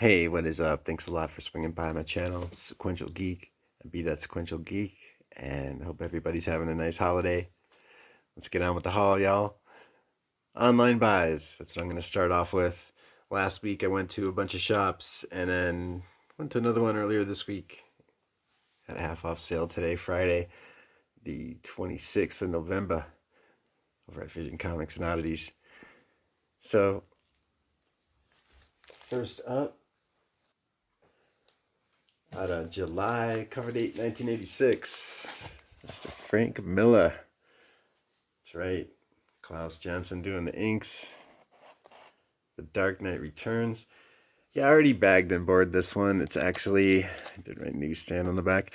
Hey, what is up? Thanks a lot for swinging by my channel, Sequential Geek. Be that Sequential Geek, and hope everybody's having a nice holiday. Let's get on with the haul, y'all. Online buys. That's what I'm going to start off with. Last week I went to a bunch of shops, and then went to another one earlier this week. Had a half off sale today, Friday, the 26th of November, over at Vision Comics and Oddities. So, first up, out of July, cover date 1986, Mr. Frank Miller. That's right. Klaus Janson doing the inks. The Dark Knight Returns. Yeah, I already bagged and boarded this one. It's actually, I did write newsstand on the back.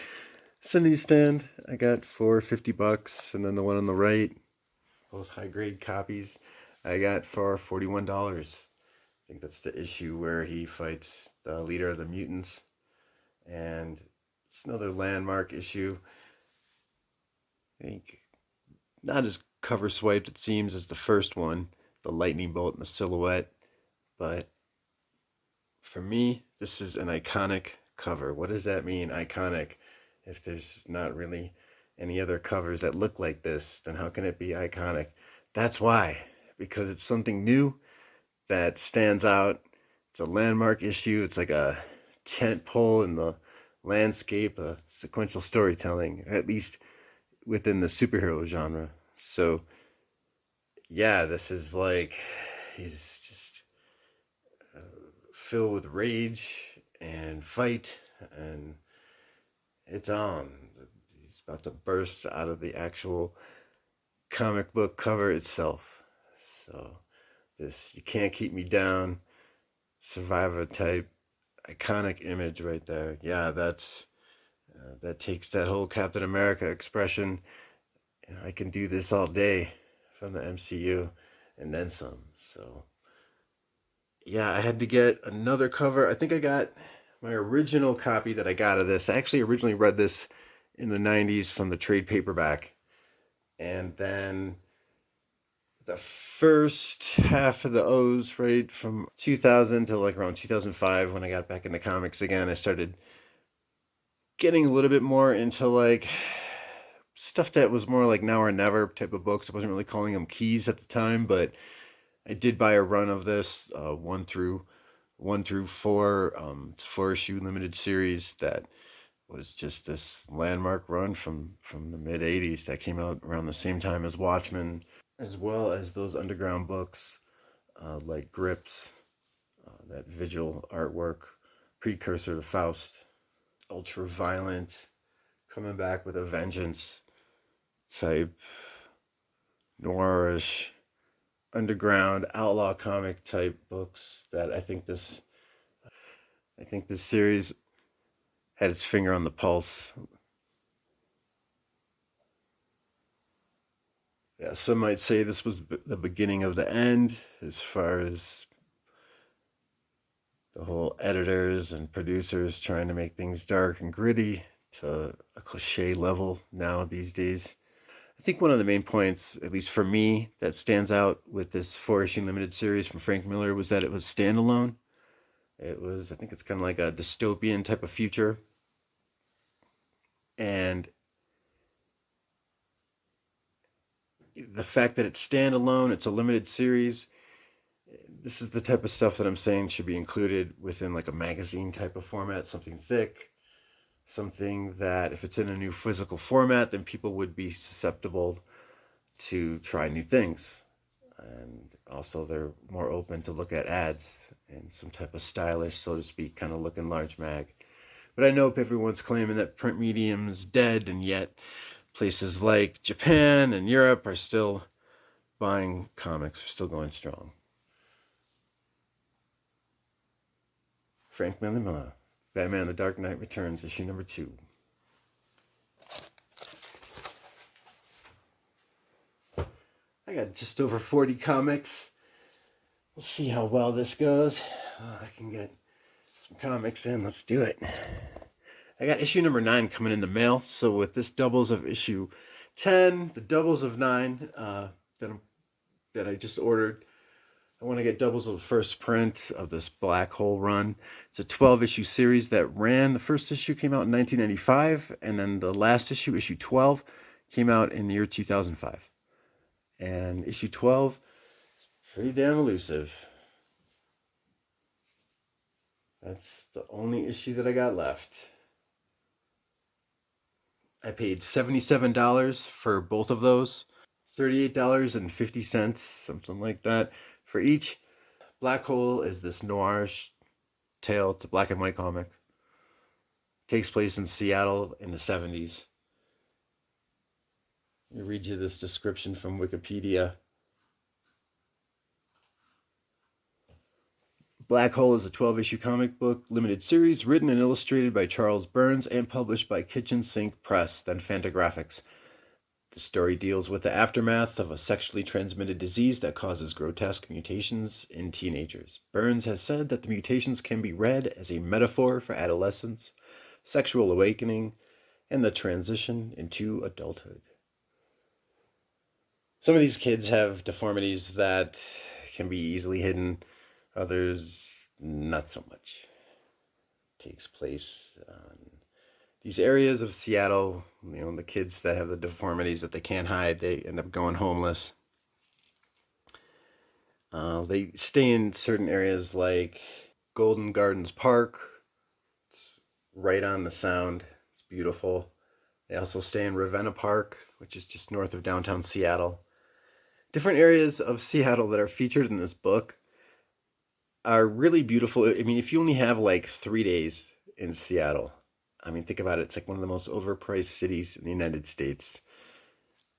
It's a newsstand I got for $50, and then the one on the right, both high grade copies, I got for $41. I think that's the issue where he fights the leader of the mutants, and it's another landmark issue. I think not as cover swiped, it seems, as the first one, the lightning bolt and the silhouette, but for me, this is an iconic cover. What does that mean, iconic? If there's not really any other covers that look like this, then how can it be iconic? That's why, because it's something new that stands out. It's a landmark issue. It's like a tent pole in the landscape of sequential storytelling, at least within the superhero genre. So, yeah, this is like, he's just filled with rage and fight, and it's on. He's about to burst out of the actual comic book cover itself. So, this "You Can't Keep Me Down" survivor type iconic image right there. Yeah, that takes that whole Captain America expression. I can do this all day from the MCU and then some. So, yeah, I had to get another cover. I think I got my original copy that I got of this. I actually originally read this in the 90s from the trade paperback. And then the first half of the O's, right, from 2000 to like around 2005, when I got back into comics again, I started getting a little bit more into like stuff that was more like now or never type of books. I wasn't really calling them keys at the time, but I did buy a run of this, one through four, 4-issue limited series that was just this landmark run from the mid '80s that came out around the same time as Watchmen, as well as those underground books like Grips, that Vigil artwork, precursor to Faust, ultra violent, coming back with a vengeance type noirish underground outlaw comic type books that I think this series had its finger on the pulse. Yeah, some might say this was the beginning of the end as far as the whole editors and producers trying to make things dark and gritty to a cliche level now these days. I think one of the main points, at least for me, that stands out with this 4-issue limited series from Frank Miller was that it was standalone. It was, I think it's kind of like a dystopian type of future. And the fact that it's standalone, it's a limited series, this is the type of stuff that I'm saying should be included within like a magazine type of format, something thick, something that if it's in a new physical format, then people would be susceptible to try new things. And also they're more open to look at ads and some type of stylish, so to speak, kind of looking large mag. But I know everyone's claiming that print medium's dead, and yet places like Japan and Europe are still buying comics, are still going strong. Frank Miller, Batman: The Dark Knight Returns, issue number 2. I got just over 40 comics. We'll see how well this goes. I can get some comics in. Let's do it. I got issue number 9 coming in the mail. So with this doubles of issue 10, the doubles of 9 that I just ordered, I want to get doubles of the first print of this Black Hole run. It's a 12-issue series that ran. The first issue came out in 1995, and then the last issue, issue 12, came out in the year 2005. And issue 12 is pretty damn elusive. That's the only issue that I got left. I paid $77 for both of those, $38.50, something like that, for each. Black Hole is this noirish tale. It's a black and white comic. It takes place in Seattle in the 70s. Let me read you this description from Wikipedia. Black Hole is a 12-issue comic book limited series written and illustrated by Charles Burns and published by Kitchen Sink Press, then Fantagraphics. The story deals with the aftermath of a sexually transmitted disease that causes grotesque mutations in teenagers. Burns has said that the mutations can be read as a metaphor for adolescence, sexual awakening, and the transition into adulthood. Some of these kids have deformities that can be easily hidden. Others, not so much. It takes place on these areas of Seattle. The kids that have the deformities that they can't hide, they end up going homeless. They stay in certain areas like Golden Gardens Park. It's right on the Sound. It's beautiful. They also stay in Ravenna Park, which is just north of downtown Seattle. Different areas of Seattle that are featured in this book are really beautiful. I mean, if you only have like 3 days in Seattle, I mean, think about it. It's like one of the most overpriced cities in the United States.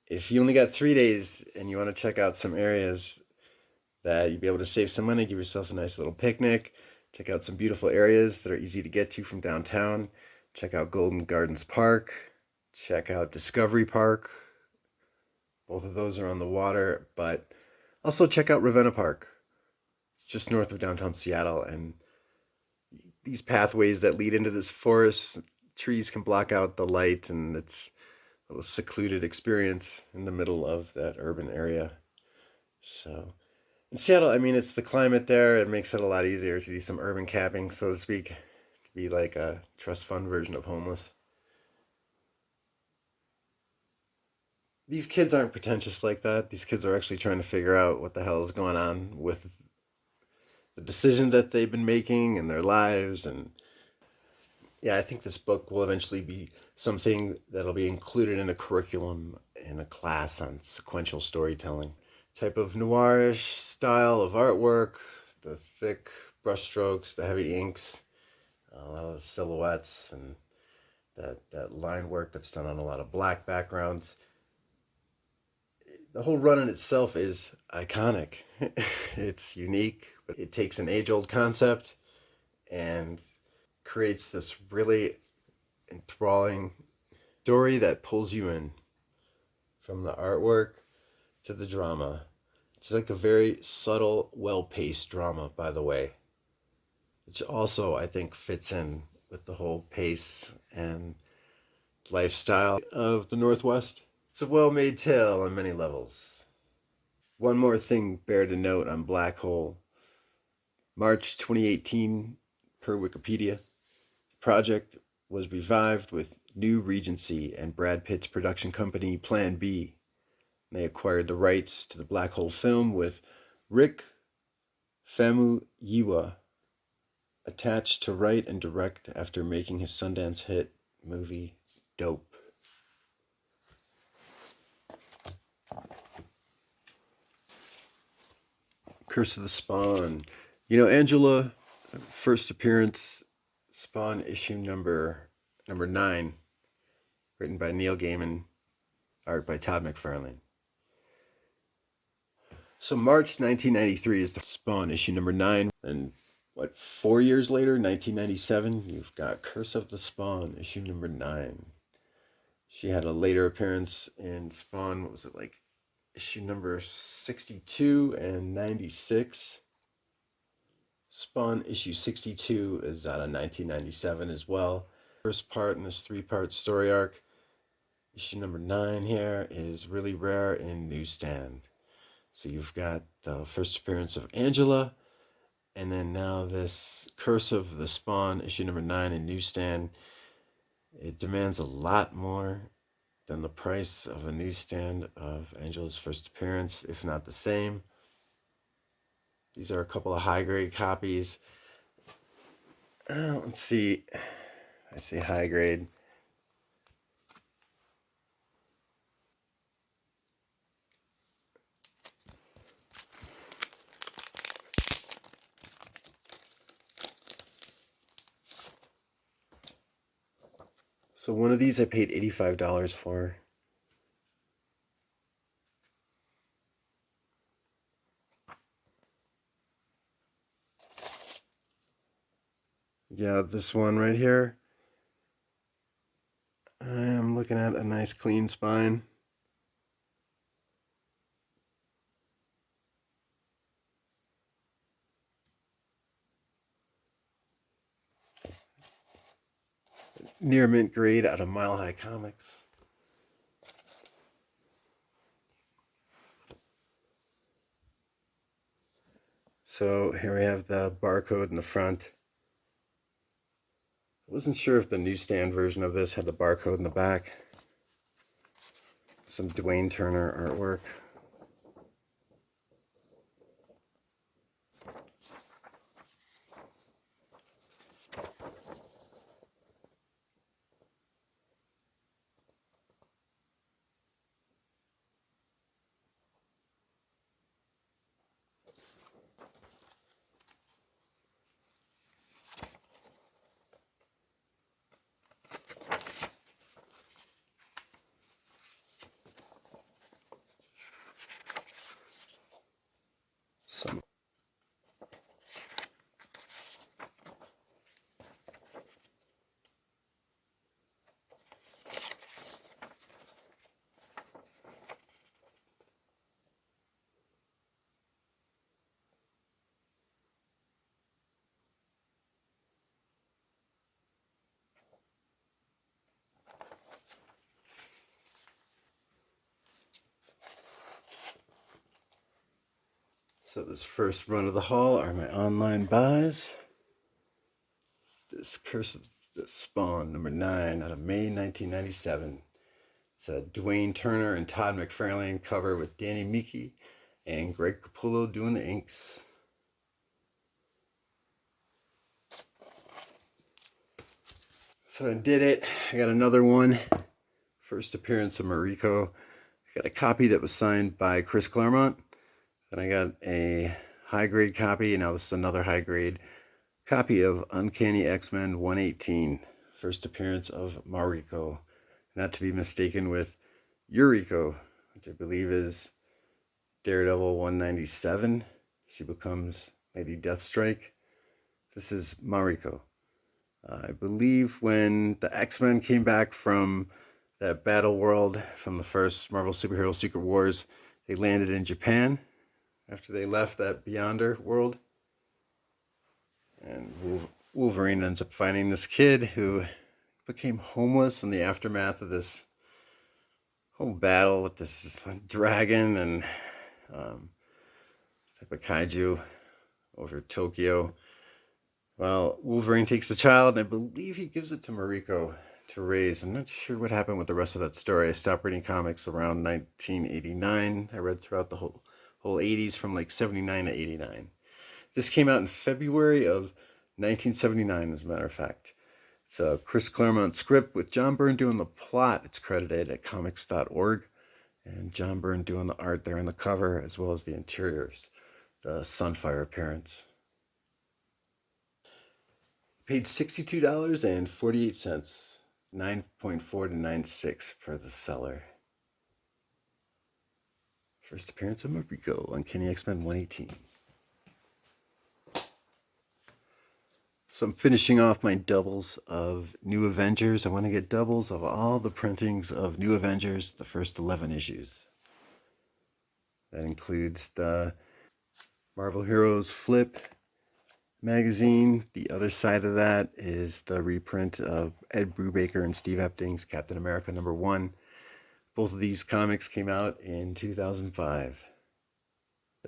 If you only got 3 days and you want to check out some areas that you'd be able to save some money, give yourself a nice little picnic, check out some beautiful areas that are easy to get to from downtown, check out Golden Gardens Park, check out Discovery Park. Both of those are on the water, but also check out Ravenna Park. It's just north of downtown Seattle, and these pathways that lead into this forest, trees can block out the light, and it's a little secluded experience in the middle of that urban area. So in Seattle, I mean, it's the climate there. It makes it a lot easier to do some urban camping, so to speak, to be like a trust fund version of homeless. These kids aren't pretentious like that. These kids are actually trying to figure out what the hell is going on with the decisions that they've been making in their lives. And yeah, I think this book will eventually be something that'll be included in a curriculum in a class on sequential storytelling. Type of noirish style of artwork, the thick brushstrokes, the heavy inks, a lot of the silhouettes, and that line work that's done on a lot of black backgrounds. The whole run in itself is iconic. It's unique, but it takes an age-old concept and creates this really enthralling story that pulls you in, from the artwork to the drama. It's like a very subtle, well-paced drama, by the way, which also, I think, fits in with the whole pace and lifestyle of the Northwest. It's a well-made tale on many levels. One more thing bear to note on Black Hole. March 2018, per Wikipedia, the project was revived with New Regency and Brad Pitt's production company Plan B. They acquired the rights to the Black Hole film with Rick Famuyiwa attached to write and direct after making his Sundance hit movie Dope. Curse of the Spawn. Angela, first appearance, Spawn issue number 9, written by Neil Gaiman, art by Todd McFarlane. So March 1993 is the Spawn issue number 9, and 4 years later, 1997, you've got Curse of the Spawn issue number 9. She had a later appearance in Spawn, what was it, like issue number 62 and 96. Spawn issue 62 is out of 1997 as well. First part in this 3-part story arc. Issue number 9 here is really rare in newsstand. So you've got the first appearance of Angela, and then now this Curse of the Spawn, issue number 9 in newsstand. It demands a lot more than the price of a newsstand of Angela's first appearance, if not the same. These are a couple of high-grade copies. Let's see. I say high-grade. So one of these I paid $85 for. Yeah, this one right here. I'm looking at a nice clean spine. Near mint grade out of Mile High Comics. So here we have the barcode in the front. I wasn't sure if the newsstand version of this had the barcode in the back. Some Dwayne Turner artwork. Some So this first run of the haul are my online buys. This Curse of the Spawn, number 9, out of May 1997. It's a Dwayne Turner and Todd McFarlane cover with Danny Miki and Greg Capullo doing the inks. So I did it. I got another one. First appearance of Mariko. I got a copy that was signed by Chris Claremont. Then I got a high-grade copy, and now this is another high-grade copy of Uncanny X-Men 118. First appearance of Mariko. Not to be mistaken with Yuriko, which I believe is Daredevil 197. She becomes Lady Deathstrike. This is Mariko. I believe when the X-Men came back from that battle world from the first Marvel Superhero Secret Wars, they landed in Japan after they left that Beyonder world. And Wolverine ends up finding this kid who became homeless in the aftermath of this whole battle with this dragon and type of kaiju over Tokyo. Well, Wolverine takes the child, and I believe he gives it to Mariko to raise. I'm not sure what happened with the rest of that story. I stopped reading comics around 1989. I read throughout the whole 80s from like 79 to 89. This came out in February of 1979, as a matter of fact. It's a Chris Claremont script with John Byrne doing the plot. It's credited at comix.org. And John Byrne doing the art there on the cover, as well as the interiors. The Sunfire appearance. Paid $62.48, 9.4 to 9.6 per the seller. First appearance of Mariko on Uncanny X-Men 118. So I'm finishing off my doubles of New Avengers. I want to get doubles of all the printings of New Avengers, the first 11 issues. That includes the Marvel Heroes Flip magazine. The other side of that is the reprint of Ed Brubaker and Steve Epting's Captain America #1. Both of these comics came out in 2005.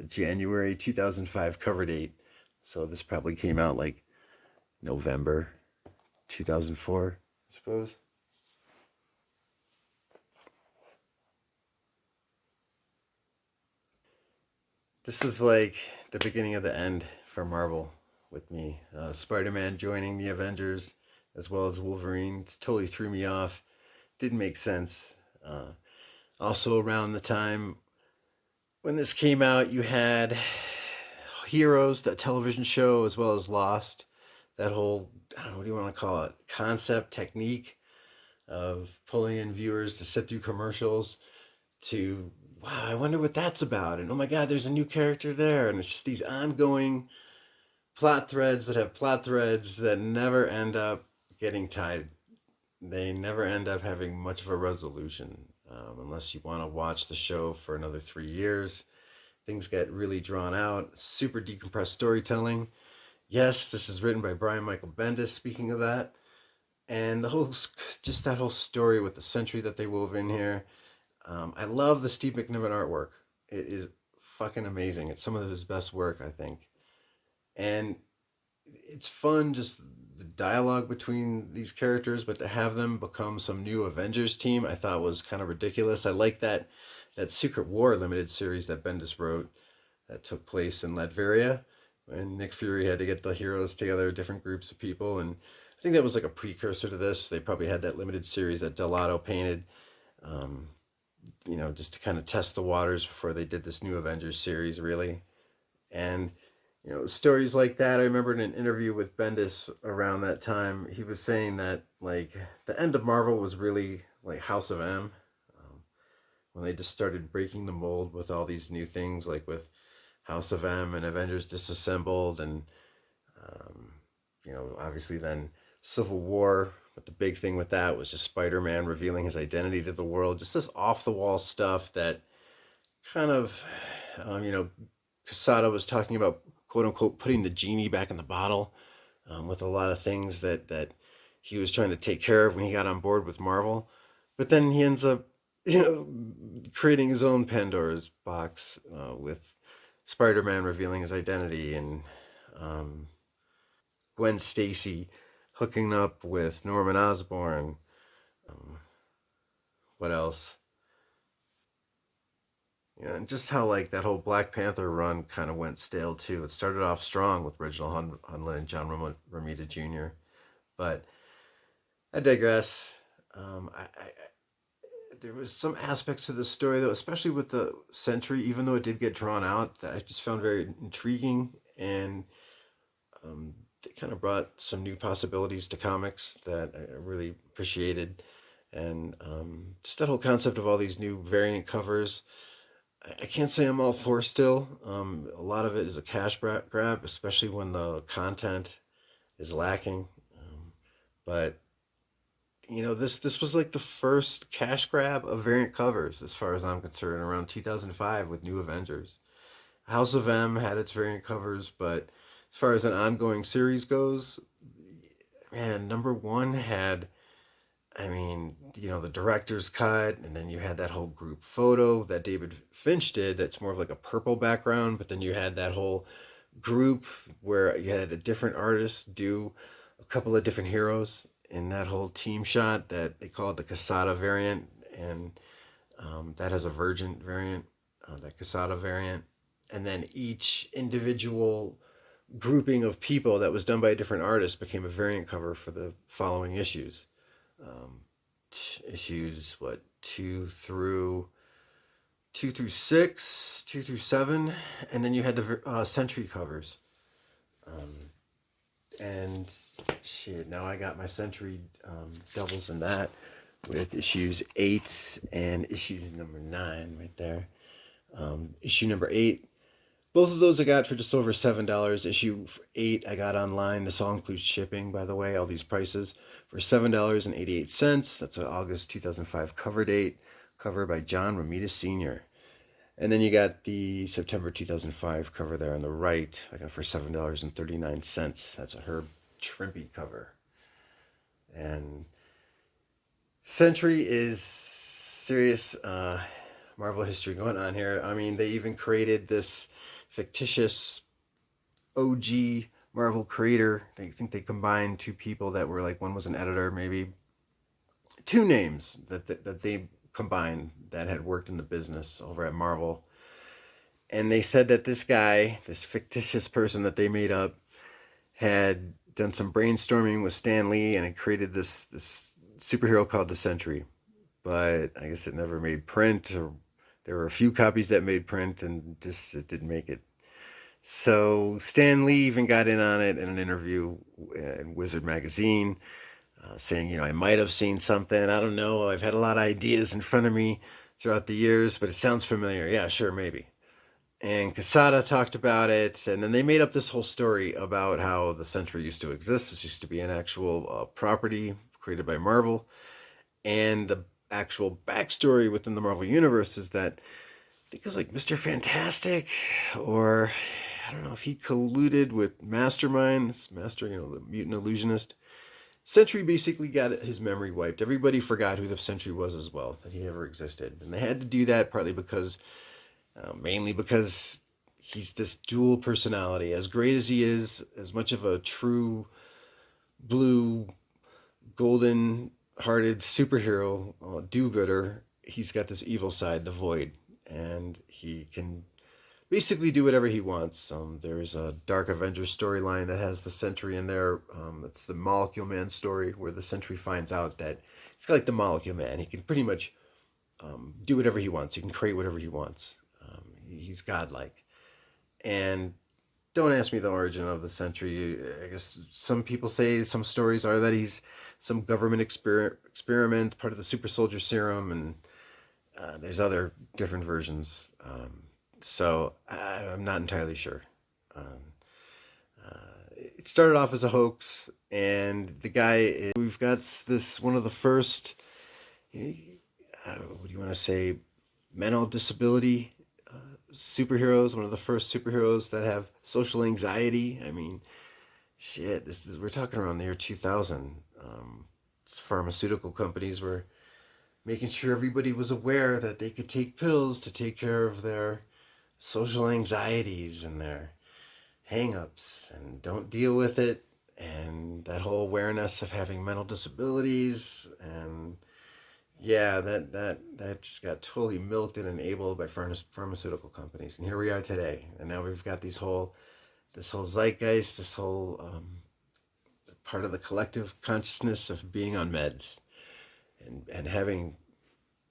January 2005 cover date. So this probably came out like November 2004, I suppose. This was like the beginning of the end for Marvel with me. Spider-Man joining the Avengers as well as Wolverine totally threw me off. Didn't make sense. Also, around the time when this came out, you had Heroes, that television show, as well as Lost. That whole, I don't know, what do you want to call it? Concept, technique of pulling in viewers to sit through commercials to, wow, I wonder what that's about. And oh my God, there's a new character there. And it's just these ongoing plot threads that have plot threads that never end up getting tied. They never end up having much of a resolution unless you want to watch the show for another 3 years. Things get really drawn out, super decompressed storytelling. Yes, this is written by Brian Michael Bendis, speaking of that. And the whole, just that whole story with the century that they wove in here. I love the Steve McNiven artwork. It is fucking amazing. It's some of his best work, I think. And it's fun, just the dialogue between these characters, but to have them become some new Avengers team, I thought was kind of ridiculous. I like that Secret War limited series that Bendis wrote that took place in Latveria, and Nick Fury had to get the heroes together, different groups of people, and I think that was like a precursor to this. They probably had that limited series that Delato painted, um, just to kind of test the waters before they did this new Avengers series, really. And stories like that. I remember in an interview with Bendis around that time, he was saying that like the end of Marvel was really like House of M, when they just started breaking the mold with all these new things, like with House of M and Avengers Disassembled, and obviously then Civil War. But the big thing with that was just Spider-Man revealing his identity to the world. Just this off-the-wall stuff that kind of, Casada was talking about, quote unquote, putting the genie back in the bottle, with a lot of things that he was trying to take care of when he got on board with Marvel. But then he ends up, creating his own Pandora's box, with Spider-Man revealing his identity, and um, Gwen Stacy hooking up with Norman Osborn. What else? Yeah, and just how like that whole Black Panther run kind of went stale too. It started off strong with Reginald Hudlin and John Romita Jr., but I digress. There was some aspects to the story though, especially with the Sentry, even though it did get drawn out, that I just found very intriguing, and they kind of brought some new possibilities to comics that I really appreciated, and just that whole concept of all these new variant covers. I can't say I'm all for still. A lot of it is a cash grab, especially when the content is lacking. But this was like the first cash grab of variant covers, as far as I'm concerned, around 2005 with New Avengers. House of M had its variant covers, but as far as an ongoing series goes, man, number one had, I mean, the director's cut, and then you had that whole group photo that David Finch did that's more of like a purple background, but then you had that whole group where you had a different artist do a couple of different heroes in that whole team shot that they called the Casada variant, and that has a Virgin variant, that Casada variant, and then each individual grouping of people that was done by a different artist became a variant cover for the following issues. Um, Issues what, two through six, 2 through 7, and then you had the Century covers. Um, and shit, now I got my Century doubles in that, with issues 8 and issues number 9 right there. Issue number 8, both of those I got for just over $7. Issue 8 I got online. This all includes shipping, by the way, all these prices, for $7.88. That's an August 2005 cover date. Cover by John Romita Sr. And then you got the September 2005 cover there on the right. I got for $7.39. That's a Herb Trimpe cover. And Century is serious Marvel history going on here. I mean, they even created this fictitious OG Marvel creator. They think they combined two people that were like, one was an editor, maybe two names that they combined that had worked in the business over at Marvel. And they said that this guy, this fictitious person that they made up, had done some brainstorming with Stan Lee and had created this superhero called the Sentry. But I guess it never made print, or there were a few copies that made print, and just it didn't make it. So Stan Lee even got in on it in an interview in Wizard magazine, saying, I might have seen something. I don't know. I've had a lot of ideas in front of me throughout the years, but it sounds familiar. Yeah, sure, maybe. And Casada talked about it, and then they made up this whole story about how the Sentry used to exist. This used to be an actual property created by Marvel, and the actual backstory within the Marvel Universe is that I think it was like Mr. Fantastic, or I don't know if he colluded with Mastermind, this Master, the mutant illusionist. Sentry basically got his memory wiped. Everybody forgot who the Sentry was as well, that he ever existed. And they had to do that partly because, mainly because he's this dual personality. As great as he is, as much of a true blue, golden-hearted superhero, do-gooder, he's got this evil side, the Void. And he can basically do whatever he wants. There's a Dark Avengers storyline that has the Sentry in there. It's the Molecule Man story where the Sentry finds out that it's kind of like the Molecule Man. He can pretty much do whatever he wants. He can create whatever he wants. He's godlike. And don't ask me the origin of the Sentry. I guess some people say, some stories are that he's some government experiment, part of the super soldier serum, and there's other different versions. So I'm not entirely sure. It started off as a hoax, and the guy, we've got this, one of the first, what do you want to say, mental disability superheroes, one of the first superheroes that have social anxiety. I mean, shit, we're talking around the year 2000. Pharmaceutical companies were making sure everybody was aware that they could take pills to take care of their social anxieties and their hang-ups, and don't deal with it, and that whole awareness of having mental disabilities. And yeah, that just got totally milked and enabled by pharmaceutical companies. And here we are today, and now we've got this whole zeitgeist, this whole part of the collective consciousness of being on meds and having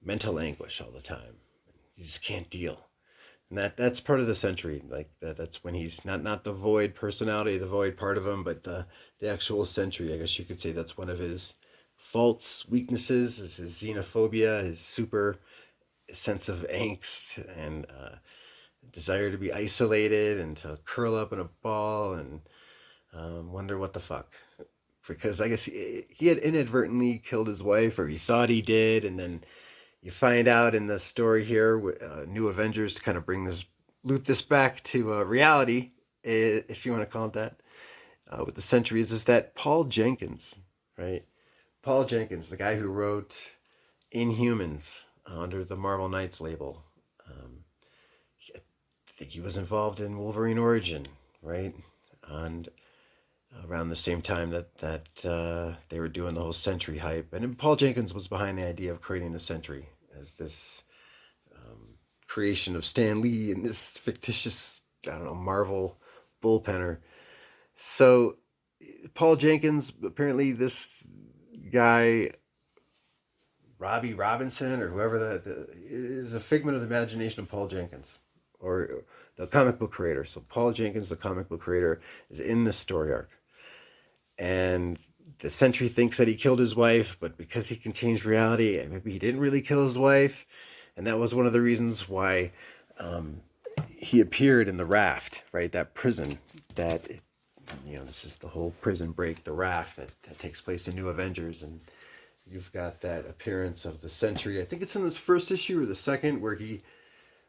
mental anguish all the time. You just can't deal. And that's part of the Sentry. Like that's when he's not the Void personality, the Void part of him, but the actual Sentry. I guess you could say that's one of his faults, weaknesses, is his xenophobia, his super sense of angst and desire to be isolated and to curl up in a ball and wonder what the fuck. Because I guess he had inadvertently killed his wife, or he thought he did, and then you find out in the story here, New Avengers, to kind of loop this back to reality, if you want to call it that, with the Sentries, is that Paul Jenkins, right? Paul Jenkins, the guy who wrote Inhumans under the Marvel Knights label. I think he was involved in Wolverine Origin, right? And around the same time that they were doing the whole Sentry hype. And Paul Jenkins was behind the idea of creating the Sentry as this creation of Stan Lee and this fictitious, Marvel bullpenner. So Paul Jenkins, apparently this guy, Robbie Robinson, or whoever that is, a figment of the imagination of Paul Jenkins, or the comic book creator. So Paul Jenkins, the comic book creator, is in this story arc. And the Sentry thinks that he killed his wife, but because he can change reality, maybe he didn't really kill his wife. And that was one of the reasons why he appeared in the Raft, right? That prison this is the whole prison break, the Raft that takes place in New Avengers. And you've got that appearance of the Sentry. I think it's in this first issue or the second, where he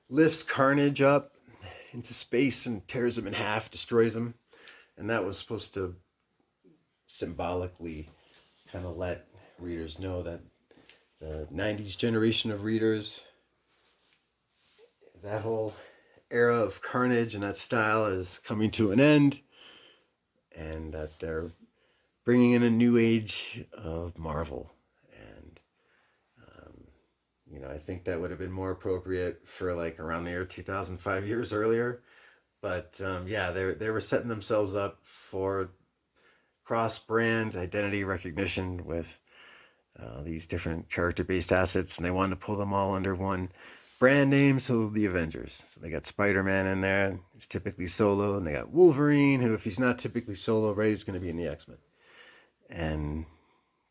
lifts Carnage up into space and tears him in half, destroys him. And that was supposed to symbolically kind of let readers know that the 90s generation of readers, that whole era of carnage and that style is coming to an end, and that they're bringing in a new age of Marvel. And I think that would have been more appropriate for like around the year 2005, years earlier. But yeah, they were setting themselves up for cross-brand identity recognition with these different character-based assets, and they wanted to pull them all under one brand name, so the Avengers. So they got Spider-Man in there. He's typically solo, and they got Wolverine, who, if he's not typically solo, right, he's going to be in the X-Men. And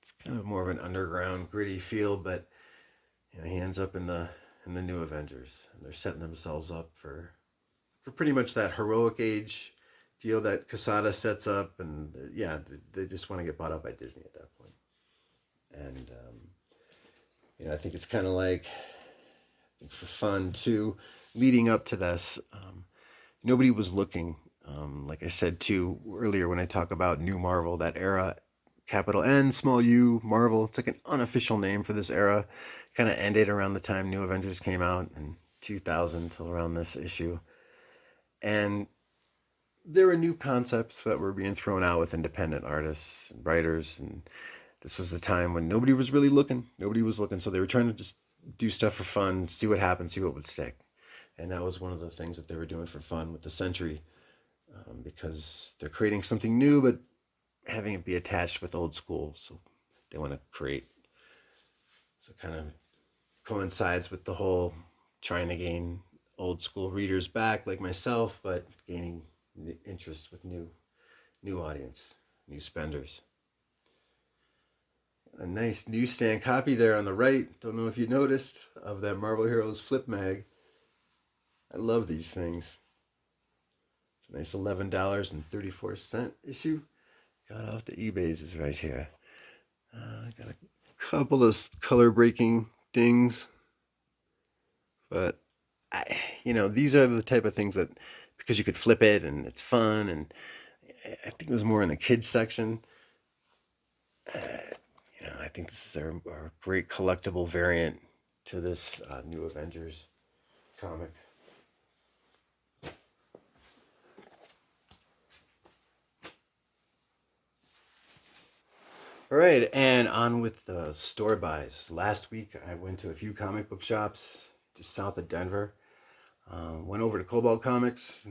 it's kind of more of an underground, gritty feel, but he ends up in the new Avengers, and they're setting themselves up for pretty much that heroic age deal that Quesada sets up, and yeah, they just want to get bought up by Disney at that point. And I think it's kind of like, for fun too, leading up to this, nobody was looking. Like I said too earlier, when I talk about New Marvel, that era, capital N, small U, Marvel, it's like an unofficial name for this era. Kind of ended around the time New Avengers came out in 2000 till around this issue. And there were new concepts that were being thrown out with independent artists and writers, and this was the time when nobody was really looking. Nobody was looking, so they were trying to just do stuff for fun, see what happened, see what would stick. And that was one of the things that they were doing for fun with the Century, because they're creating something new, but having it be attached with old school. So they want to create. So it kind of coincides with the whole trying to gain old school readers back, like myself, but gaining interest with new audience, new spenders. A nice newsstand copy there on the right. Don't know if you noticed, of that Marvel Heroes flip mag. I love these things. It's a nice $11.34 issue. Got off the eBay's is right here. Got a couple of color breaking dings, but these are the type of things that, because you could flip it and it's fun, and I think it was more in the kids section. I think this is our great collectible variant to this New Avengers comic. All right, and on with the store buys. Last week, I went to a few comic book shops just south of Denver. Went over to Cobalt Comics.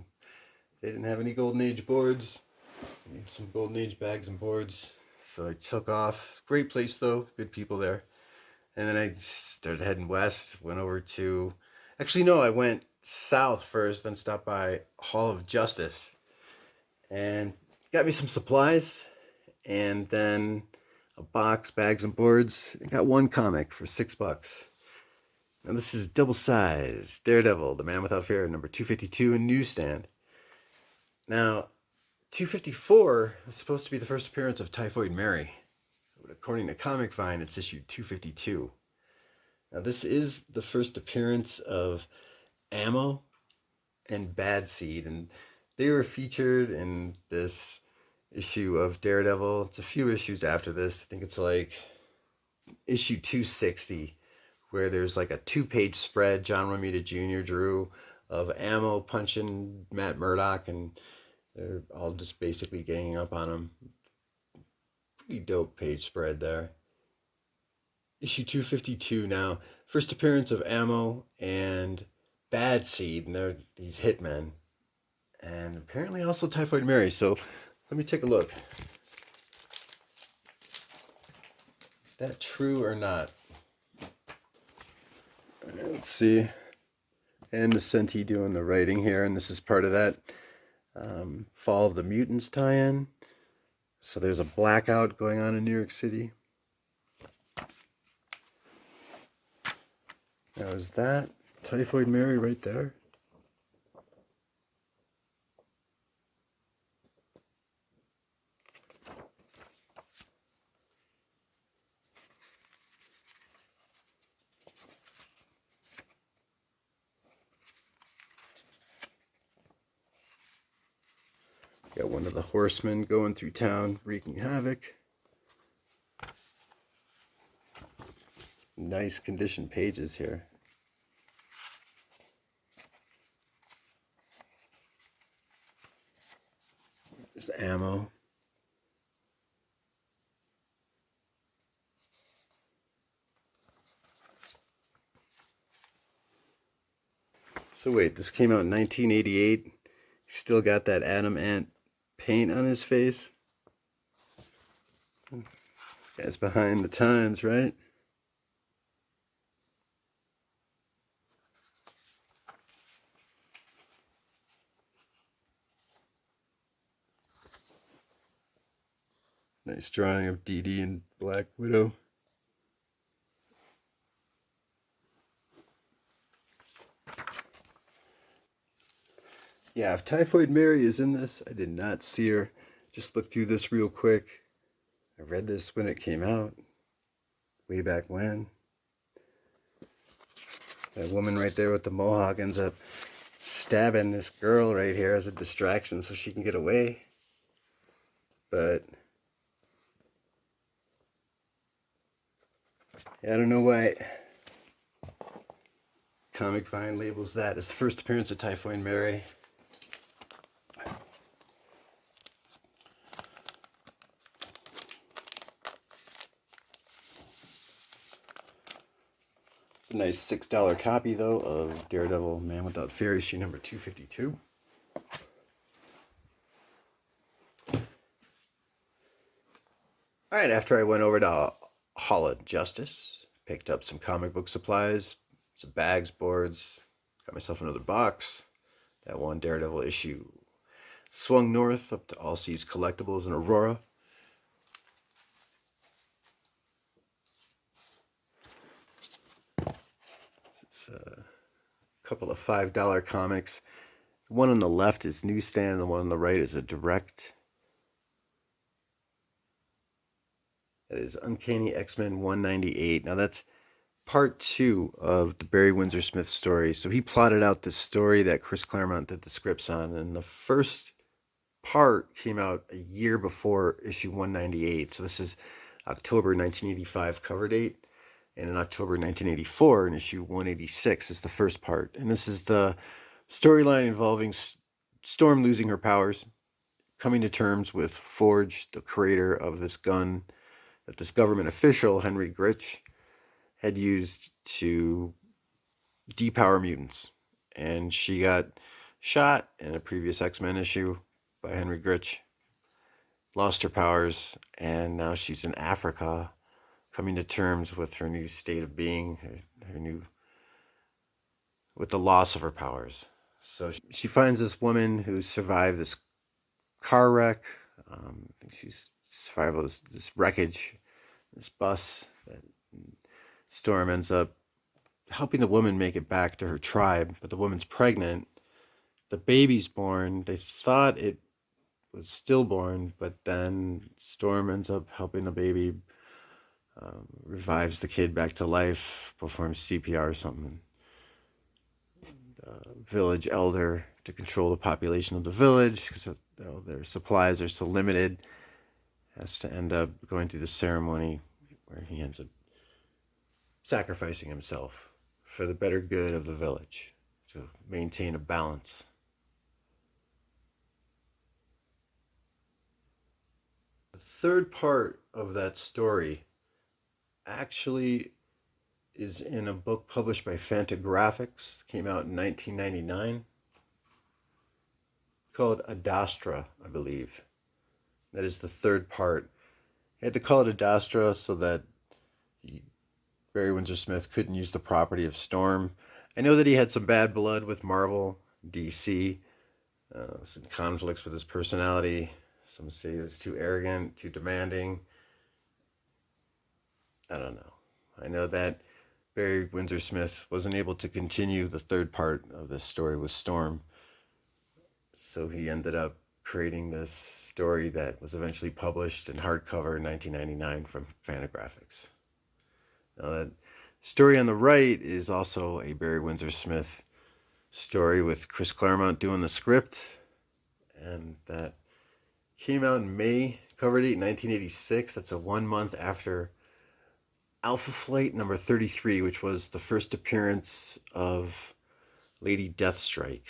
They didn't have any Golden Age boards. I need some Golden Age bags and boards. So I took off. Great place, though. Good people there. And then I started heading west. Went over to... Actually, no, I went south first, then stopped by Hall of Justice. And got me some supplies. And then a box, bags, and boards. I got one comic for $6. Now this is double size Daredevil, The Man Without Fear, number 252 in newsstand. Now, 254 is supposed to be the first appearance of Typhoid Mary, but according to Comic Vine, it's issued 252. Now this is the first appearance of Ammo and Bad Seed, and they were featured in this issue of Daredevil. It's a few issues after this. I think it's like issue 260, where there's like a 2-page spread John Romita Jr. drew of Ammo punching Matt Murdock, and they're all just basically ganging up on him. Pretty dope page spread there. Issue 252 now. First appearance of Ammo and Bad Seed, and they're these hitmen. And apparently also Typhoid Mary. So let me take a look. Is that true or not? Let's see. And Vicente doing the writing here, and this is part of that Fall of the Mutants tie-in. So there's a blackout going on in New York City. Now is that Typhoid Mary right there? Got one of the horsemen going through town, wreaking havoc. Nice condition pages here. There's ammo. So wait, this came out in 1988. Still got that Adam Ant paint on his face. This guy's behind the times, right? Nice drawing of Dee Dee and Black Widow. Yeah, if Typhoid Mary is in this, I did not see her. Just looked through this real quick. I read this when it came out, way back when. That woman right there with the mohawk ends up stabbing this girl right here as a distraction so she can get away. But I don't know why Comic Vine labels that as the first appearance of Typhoid Mary. It's a nice $6 copy, though, of Daredevil Man Without Fear, issue number 252. Alright, after I went over to Hall of Justice, picked up some comic book supplies, some bags, boards, got myself another box. That one Daredevil issue swung north up to All Seas Collectibles in Aurora. It's a couple of $5 comics. The one on the left is newsstand, the one on the right is a direct. That is Uncanny X-Men 198. Now that's part 2 of the Barry Windsor Smith story. So he plotted out this story that Chris Claremont did the scripts on, and the first part came out a year before issue 198. So this is October 1985 cover date, and in October 1984 in issue 186 is the first part. And this is the storyline involving Storm losing her powers, coming to terms with Forge, the creator of this gun that this government official, Henry Gritch, had used to depower mutants. And she got shot in a previous X-Men issue by Henry Gritch, lost her powers, and now she's in Africa, coming to terms with her new state of being, with the loss of her powers. So she finds this woman who survived this car wreck. I think she's survived this wreckage, this bus that Storm ends up helping the woman make it back to her tribe, but the woman's pregnant. The baby's born. They thought it was stillborn, but then Storm ends up helping the baby, revives the kid back to life, performs CPR or something. The village elder, to control the population of the village, because their supplies are so limited, has to end up going through the ceremony where he ends up sacrificing himself for the better good of the village, to maintain a balance. The third part of that story actually is in a book published by Fantagraphics. It came out in 1999. Called Adastra, I believe. That is the third part. He had to call it Adastra so that Barry Windsor Smith couldn't use the property of Storm. I know that he had some bad blood with Marvel, DC, some conflicts with his personality. Some say he was too arrogant, too demanding. I don't know. I know that Barry Windsor Smith wasn't able to continue the third part of this story with Storm. So he ended up creating this story that was eventually published in hardcover in 1999 from Fantagraphics. Now that story on the right is also a Barry Windsor Smith story with Chris Claremont doing the script. And that came out in May, cover date 1986. That's a 1 month after Alpha Flight number 33, which was the first appearance of Lady Deathstrike,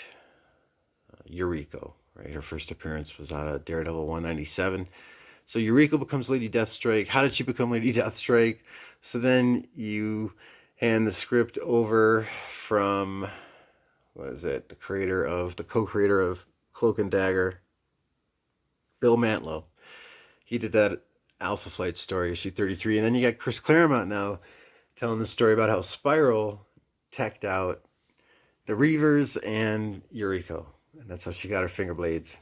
Yuriko, right? Her first appearance was out of Daredevil 197. So Eureka becomes Lady Deathstrike. How did she become Lady Deathstrike? So then you hand the script over from, what is it, the co-creator of Cloak and Dagger, Bill Mantlo. He did that Alpha Flight story, issue 33. And then you got Chris Claremont now telling the story about how Spiral teched out the Reavers and Eureka. And that's how she got her finger blades,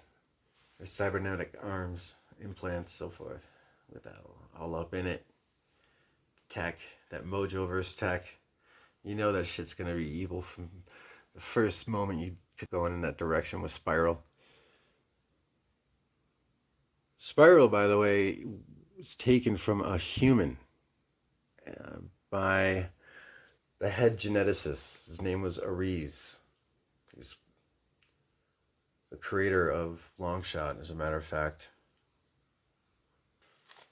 her cybernetic arms, implants, so forth. With that all up in it. Tech, that Mojoverse tech. You know that shit's gonna be evil from the first moment you get going in that direction with Spiral. Spiral, by the way, was taken from a human by the head geneticist. His name was Ares. He's the creator of Longshot, as a matter of fact.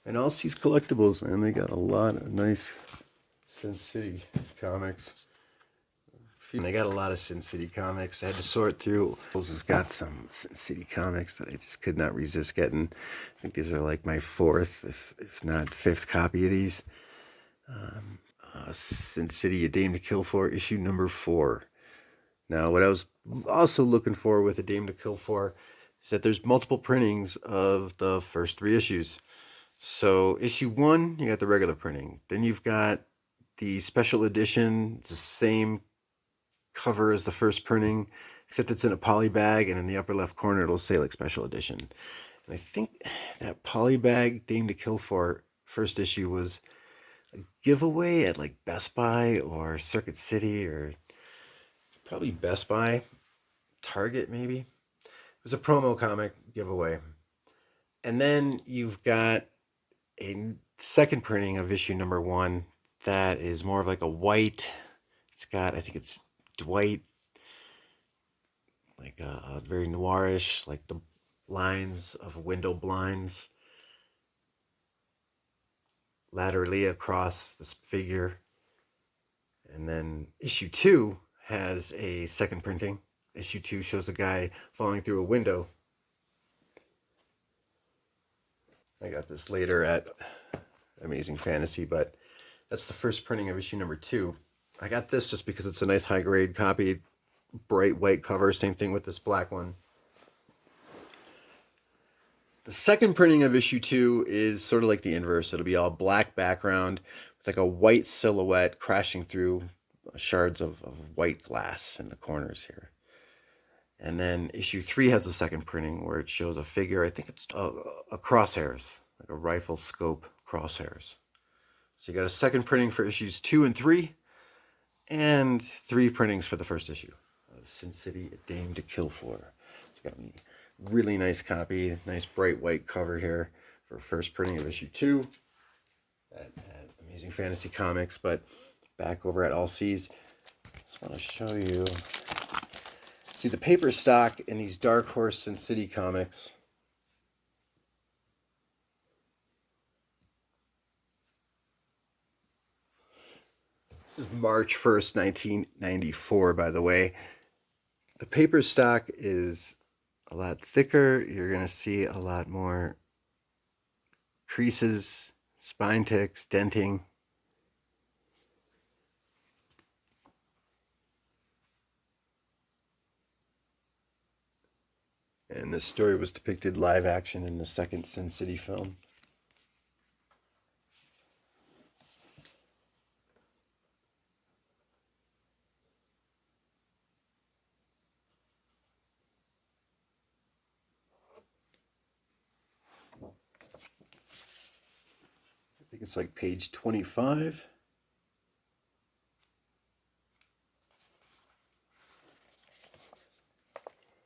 And all these collectibles, man, they got a lot of nice Sin City comics. They got a lot of Sin City comics. I had to sort through. Has got some Sin City comics that I just could not resist getting. I think these are like my fourth, if not fifth copy of these. Sin City, A Dame to Kill For, issue number 4. Now, what I was also looking for with A Dame to Kill For is that there's multiple printings of the first 3 issues. So issue 1, you got the regular printing. Then you've got the special edition. It's the same cover as the first printing, except it's in a poly bag, and in the upper left corner it'll say like special edition. And I think that poly bag Dame to Kill For first issue was a giveaway at like Best Buy or Circuit City, or probably Best Buy, Target maybe. It was a promo comic giveaway. And then you've got a second printing of issue number 1 that is more of like a white. It's got, I think it's Dwight, like a very noirish, like the lines of window blinds laterally across this figure. And then issue 2 has a second printing. Issue 2 shows a guy falling through a window. I got this later at Amazing Fantasy, but that's the first printing of issue number 2. I got this just because it's a nice high grade copy, bright white cover, same thing with this black one. The second printing of issue 2 is sort of like the inverse. It'll be all black background with like a white silhouette crashing through shards of white glass in the corners here. And then issue 3 has a second printing where it shows a figure. I think it's a crosshairs, like a rifle scope crosshairs. So you got a second printing for issues 2 and 3, and 3 printings for the first issue of Sin City, A Dame to Kill For. It's got a really nice copy, nice bright white cover here for first printing of issue 2 at Amazing Fantasy Comics. But back over at All Seas, I just want to show you. See the paper stock in these Dark Horse Sin City comics. This is March 1st, 1994, by the way. The paper stock is a lot thicker. You're going to see a lot more creases, spine ticks, denting. And this story was depicted live action in the second Sin City film. I think it's like page 25.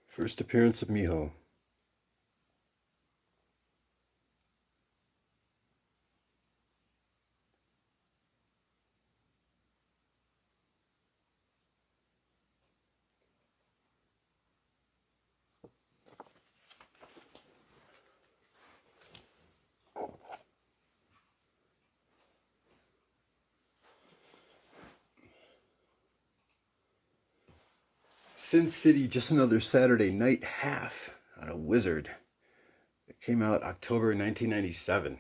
First appearance of Miho. Sin City, just another Saturday night half. out of Wizard. It came out October 1997.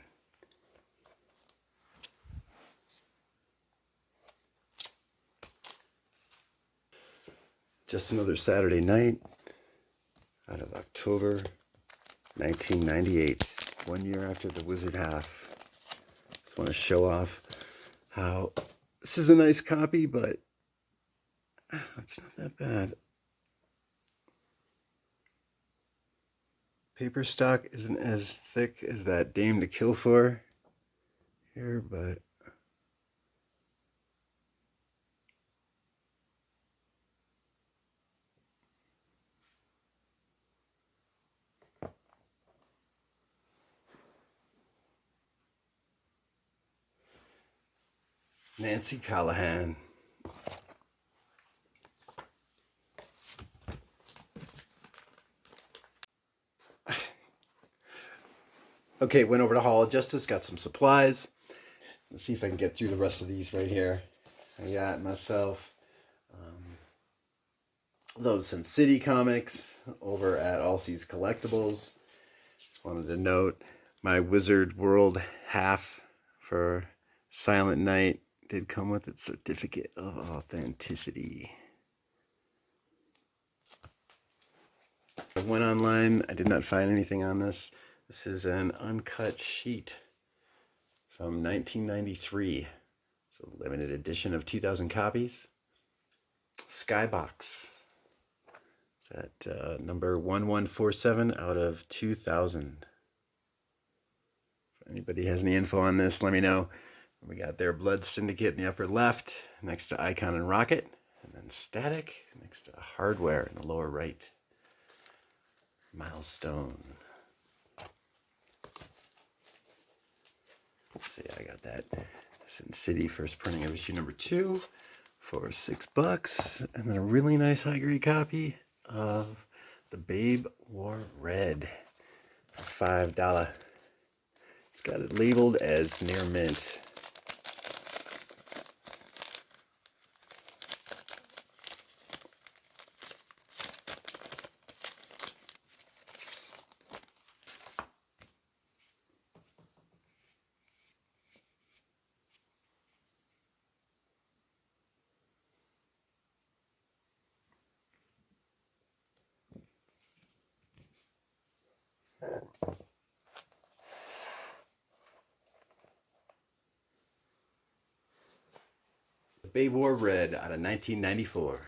Just Another Saturday Night out of October 1998. 1 year after the Wizard half. Just want to show off how this is a nice copy, but it's not that bad. Paper stock isn't as thick as that Dame to Kill For here, but Nancy Callahan. Okay, went over to Hall of Justice, got some supplies. Let's see if I can get through the rest of these right here. I got myself those Sin City comics over at All Seas Collectibles. Just wanted to note my Wizard World half for Silent Night did come with its certificate of authenticity. I went online. I did not find anything on this. This is an uncut sheet from 1993. It's a limited edition of 2,000 copies. Skybox. It's at number 1147 out of 2,000. If anybody has any info on this, let me know. We got their Blood Syndicate in the upper left, next to Icon and Rocket, and then Static next to Hardware in the lower right. Milestone. Let's see, I got that Sin City first printing of issue number 2 for $6, and then a really nice high-grade copy of The Babe Wore Red for $5. It's got it labeled as near mint. The Babe Wore Red out of 1994.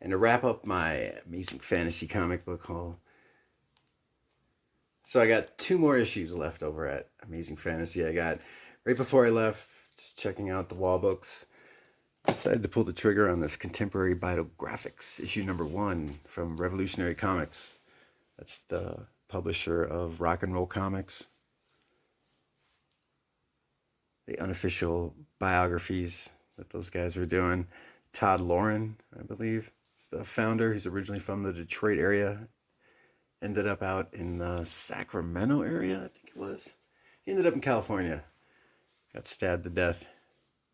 And to wrap up my Amazing Fantasy comic book haul, so I got 2 more issues left over at Amazing Fantasy. I got, right before I left, just checking out the wall books, decided to pull the trigger on this Contemporary Biographics, issue number 1 from Revolutionary Comics. That's the publisher of Rock and Roll Comics. The unofficial biographies that those guys were doing. Todd Loren, I believe, is the founder. He's originally from the Detroit area. Ended up out in the Sacramento area, I think it was. He ended up in California. Got stabbed to death,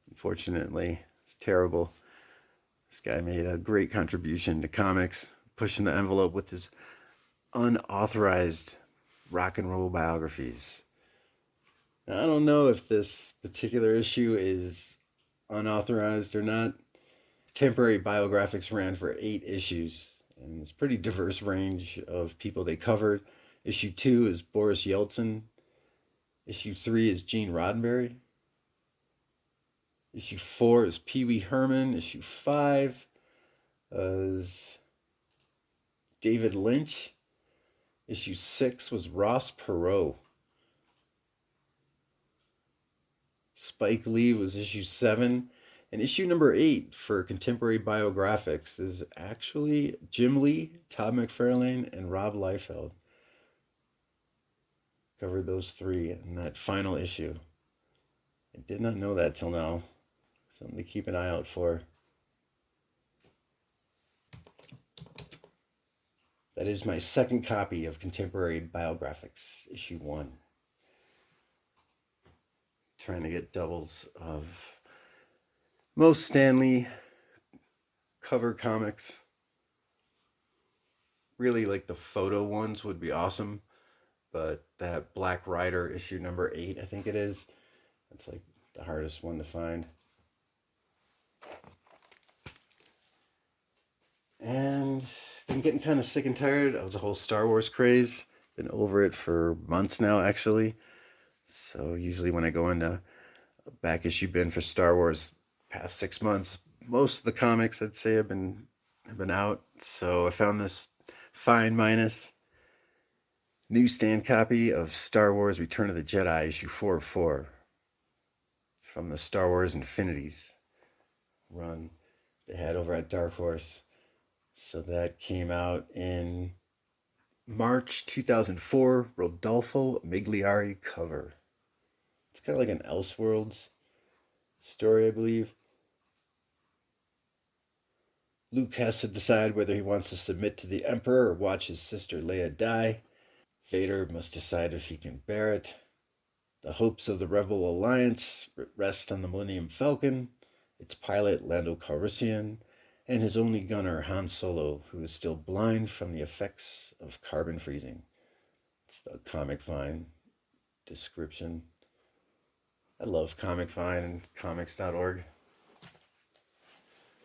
unfortunately. It's terrible. This guy made a great contribution to comics, pushing the envelope with his unauthorized rock and roll biographies. Now, I don't know if this particular issue is unauthorized or not. Contemporary Biographics ran for 8 issues, and it's a pretty diverse range of people they covered. Issue 2 is Boris Yeltsin. Issue 3 is Gene Roddenberry. Issue 4 is Pee Wee Herman. Issue 5 is David Lynch. Issue 6 was Ross Perot. Spike Lee was issue 7. And issue number 8 for Contemporary Biographics is actually Jim Lee, Todd McFarlane, and Rob Liefeld. Covered those 3 in that final issue. I did not know that till now. Something to keep an eye out for. That is my second copy of Contemporary Biographics, issue 1. Trying to get doubles of Most Stanley cover comics, really like the photo ones would be awesome, but that Black Rider issue number 8, I think it is, that's like the hardest one to find. And been getting kind of sick and tired of the whole Star Wars craze. Been over it for months now, actually. So usually when I go into a back issue bin for Star Wars, past 6 months, most of the comics I'd say have been out. So I found this fine minus newsstand copy of Star Wars Return of the Jedi, issue 4 of 4, from the Star Wars Infinities run they had over at Dark Horse. So that came out in March 2004, Rodolfo Migliari cover. It's kind of like an Elseworlds story, I believe. Luke has to decide whether he wants to submit to the Emperor or watch his sister Leia die. Vader must decide if he can bear it. The hopes of the Rebel Alliance rest on the Millennium Falcon, its pilot Lando Calrissian, and his only gunner Han Solo, who is still blind from the effects of carbon freezing. It's the Comic Vine description. I love Comic Vine and comics.org.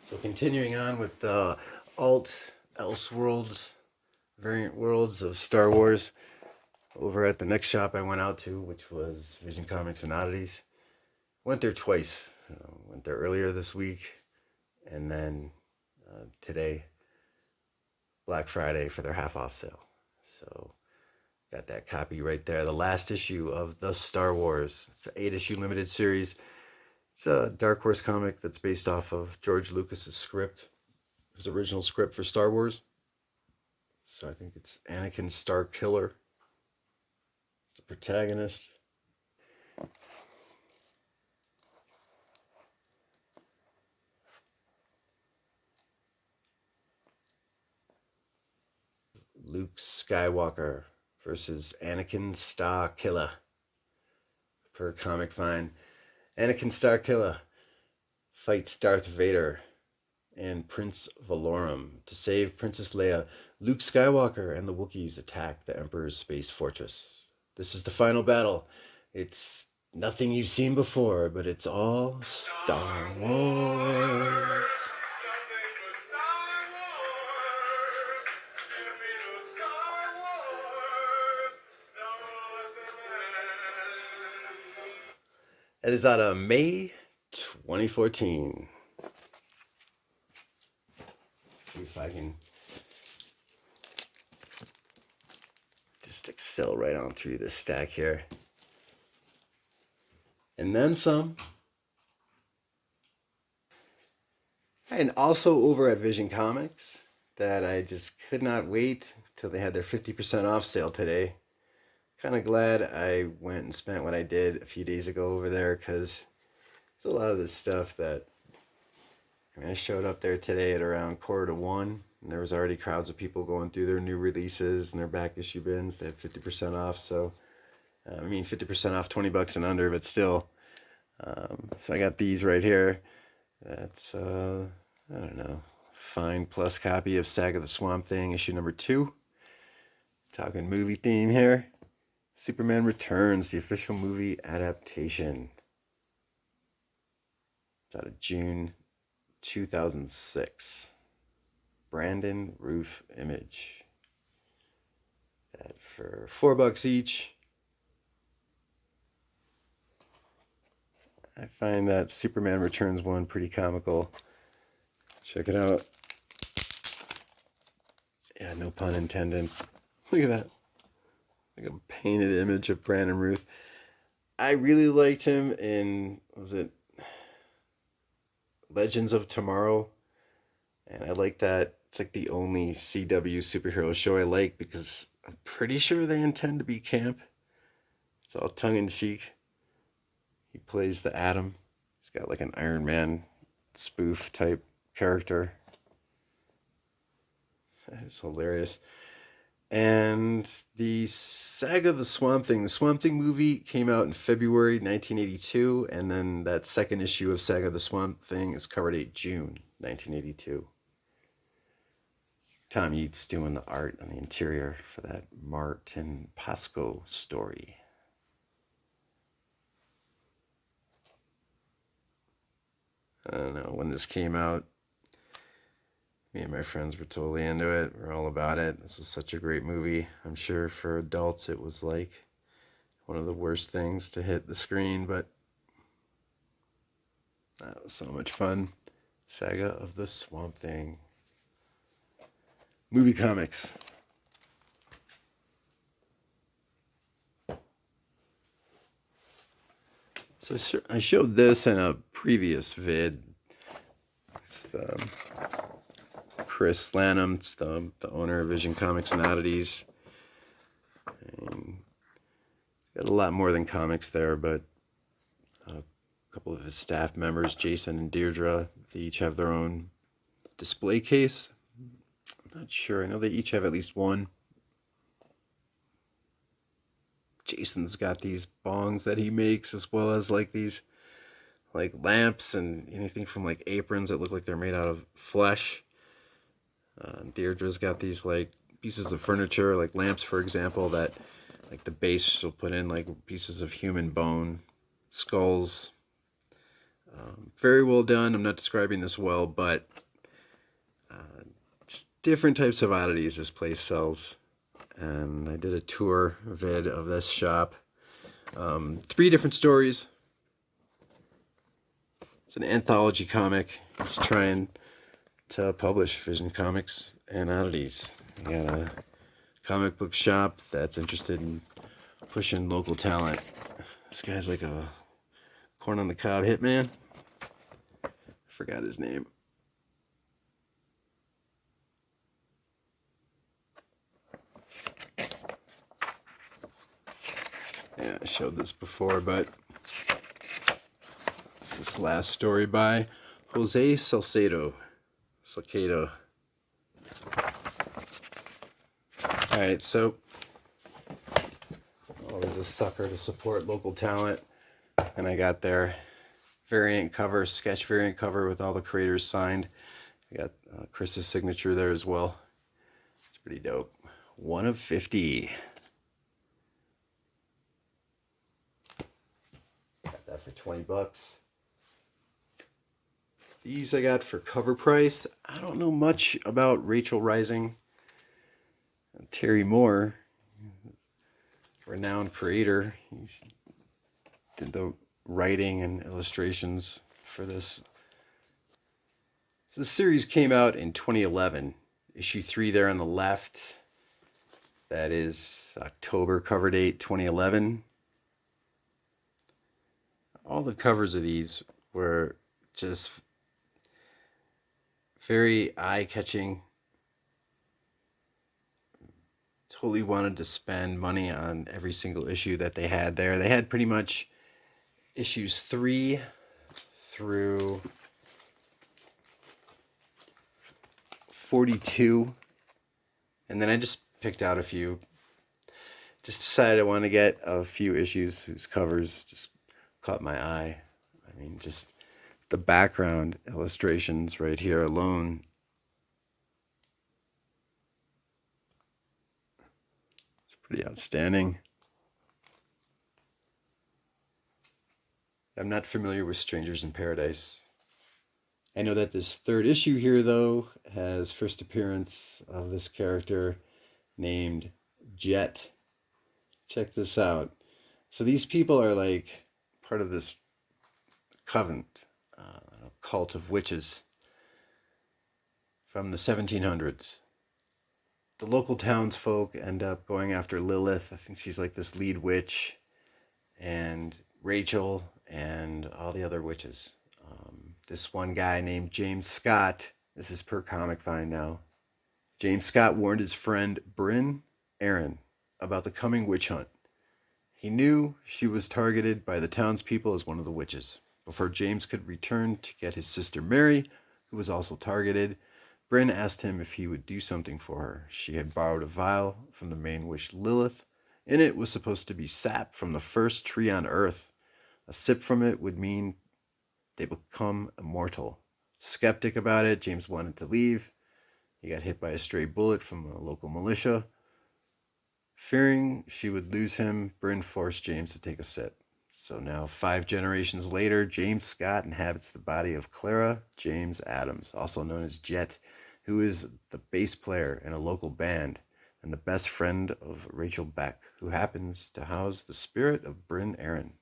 So continuing on with the Elseworlds, variant worlds of Star Wars, over at the next shop I went out to, which was Vision Comics and Oddities. Went there twice. Went there earlier this week, and then today, Black Friday, for their half off sale. So got that copy right there. The last issue of the Star Wars. It's an 8-issue limited series. It's a Dark Horse comic that's based off of George Lucas's script, his original script for Star Wars. So I think it's Anakin Starkiller, the protagonist. Luke Skywalker versus Anakin Starkiller per Comic Vine. Anakin Starkiller fights Darth Vader and Prince Valorum. To save Princess Leia, Luke Skywalker and the Wookiees attack the Emperor's space fortress. This is the final battle. It's nothing you've seen before, but it's all Star Wars. It is out of May 2014. See if I can just excel right on through this stack here. And then some. And also over at Vision Comics, that I just could not wait till they had their 50% off sale today. Kind of glad I went and spent what I did a few days ago over there, because there's a lot of this stuff that, I showed up there today at around 12:45, and there was already crowds of people going through their new releases and their back issue bins. They had 50% off, so 50% off, $20 and under, but still. So I got these right here. That's I don't know, fine plus copy of Saga of the Swamp Thing, issue number 2. Talking movie theme here. Superman Returns, the official movie adaptation. It's out of June 2006. Brandon Roof Image. That for $4 each. I find that Superman Returns one pretty comical. Check it out. Yeah, no pun intended. Look at that. Like a painted image of Brandon Routh. I really liked him in, was it Legends of Tomorrow? And I like that. It's like the only CW superhero show I like, because I'm pretty sure they intend to be camp. It's all tongue-in-cheek. He plays the Atom. He's got like an Iron Man spoof type character. That is hilarious. And the Saga of the Swamp Thing. The Swamp Thing movie came out in February 1982, and then that second issue of Saga of the Swamp Thing is cover date June 1982. Tom Yeates doing the art on the interior for that Martin Pasco story. I don't know, when this came out, me and my friends were totally into it. We're all about it. This was such a great movie. I'm sure for adults it was like one of the worst things to hit the screen, but that was so much fun. Saga of the Swamp Thing. Movie comics. So I showed this in a previous vid. It's the Chris Lanham, it's the owner of Vision Comics and Oddities. And got a lot more than comics there, but a couple of his staff members, Jason and Deirdre, they each have their own display case. I'm not sure. I know they each have at least one. Jason's got these bongs that he makes, as well as like these like lamps and anything from like aprons that look like they're made out of flesh. Deirdre's got these like pieces of furniture, like lamps, for example, that like the base she'll put in like pieces of human bone, skulls. Very well done. I'm not describing this well, but just different types of oddities this place sells. And I did a tour vid of this shop. 3 different stories. It's an anthology comic. He's trying to publish Vision Comics and Oddities. You got a comic book shop that's interested in pushing local talent. This guy's like a corn on the cob hitman. I forgot his name. Yeah, I showed this before, but it's this last story by Jose Salcedo. Alright, so always a sucker to support local talent. And I got their variant cover, sketch variant cover with all the creators signed. I got Chris's signature there as well. It's pretty dope. 1 of 50. Got that for $20. These I got for cover price. I don't know much about Rachel Rising. Terry Moore, renowned creator. He's did the writing and illustrations for this. So the series came out in 2011. Issue 3 there on the left. That is October cover date 2011. All the covers of these were just very eye-catching. Totally wanted to spend money on every single issue that they had there. They had pretty much issues 3 through 42. And then I just picked out a few. Just decided I want to get a few issues whose covers just caught my eye. I mean, just the background illustrations right here alone. It's pretty outstanding. I'm not familiar with Strangers in Paradise. I know that this 3rd issue here, though, has first appearance of this character named Jet. Check this out. So these people are like part of this coven, cult of witches from the 1700s. The local townsfolk end up going after Lilith. I think she's like this lead witch, and Rachel, and all the other witches. This one guy named James Scott, this is per Comic Find now. James Scott warned his friend Bryn Aaron about the coming witch hunt. He knew she was targeted by the townspeople as one of the witches. Before James could return to get his sister Mary, who was also targeted, Bryn asked him if he would do something for her. She had borrowed a vial from the main witch Lilith. In it was supposed to be sap from the first tree on Earth. A sip from it would mean they become immortal. Skeptic about it, James wanted to leave. He got hit by a stray bullet from a local militia. Fearing she would lose him, Bryn forced James to take a sip. So now, 5 generations later, James Scott inhabits the body of Clara James Adams, also known as Jet, who is the bass player in a local band and the best friend of Rachel Beck, who happens to house the spirit of Bryn Aaron.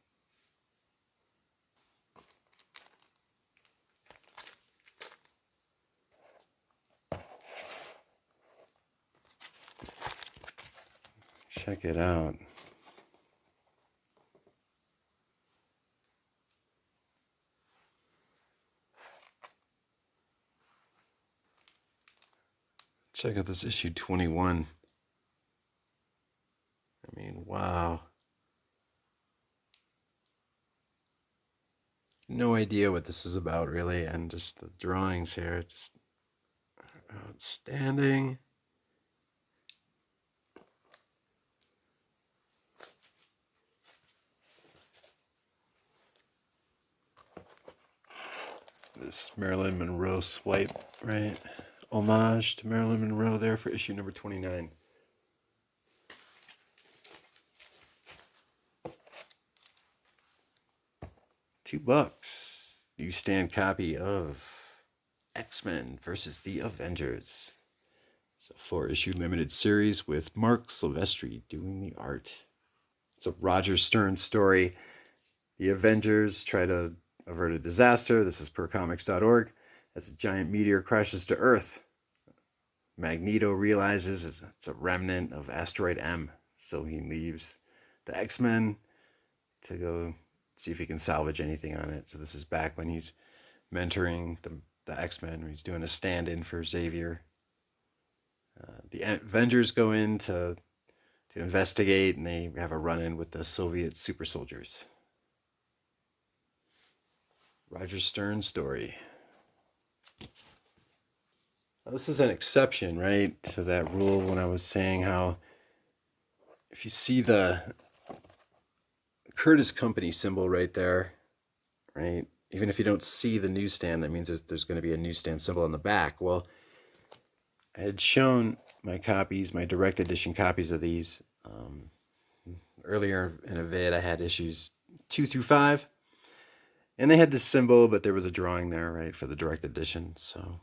Check it out. Check out this issue 21. I mean, wow. No idea what this is about, really, and just the drawings here, just outstanding. This Marilyn Monroe swipe, right? Homage to Marilyn Monroe there for issue number 29. $2. Newsstand copy of X-Men versus the Avengers. It's a 4-issue limited series with Mark Silvestri doing the art. It's a Roger Stern story. The Avengers try to avert a disaster. This is per Comix.org. As a giant meteor crashes to Earth, Magneto realizes it's a remnant of Asteroid M. So he leaves the X-Men to go see if he can salvage anything on it. So this is back when he's mentoring the X-Men, when he's doing a stand-in for Xavier. The Avengers go in to investigate, and they have a run-in with the Soviet super soldiers. Roger Stern story. Now, this is an exception, right, to that rule when I was saying how if you see the Curtis Company symbol right there, right, even if you don't see the newsstand, that means there's going to be a newsstand symbol on the back. Well, I had shown my copies, my direct edition copies of these. Earlier in a vid, I had issues 2 through 5. And they had this symbol, but there was a drawing there, right, for the direct edition. So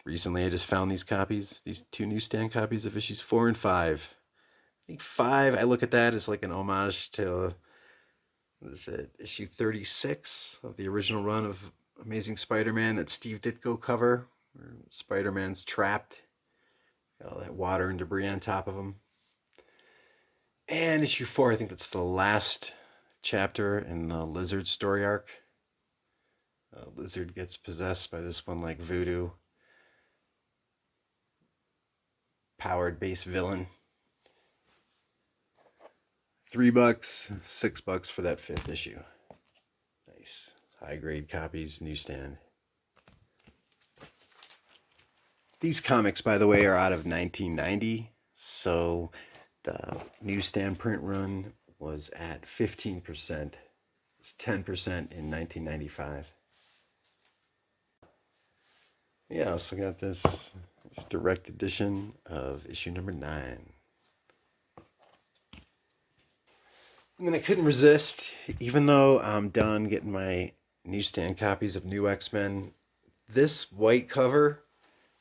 recently I just found these copies, these 2 newsstand copies of issues 4 and 5. I think 5, I look at that as like an homage to, what is it, issue 36 of the original run of Amazing Spider-Man, that Steve Ditko cover, where Spider-Man's trapped. Got all that water and debris on top of him. And issue 4, I think that's the last chapter in the Lizard story arc. Lizard gets possessed by this one like voodoo powered base villain. $3, $6 for that 5th issue. Nice. High grade copies, newsstand. These comics, by the way, are out of 1990. So the newsstand print run was at 15%. It's 10% in 1995. Yeah, I also got this direct edition of issue number 9. And then I couldn't resist, even though I'm done getting my newsstand copies of New X-Men, this white cover,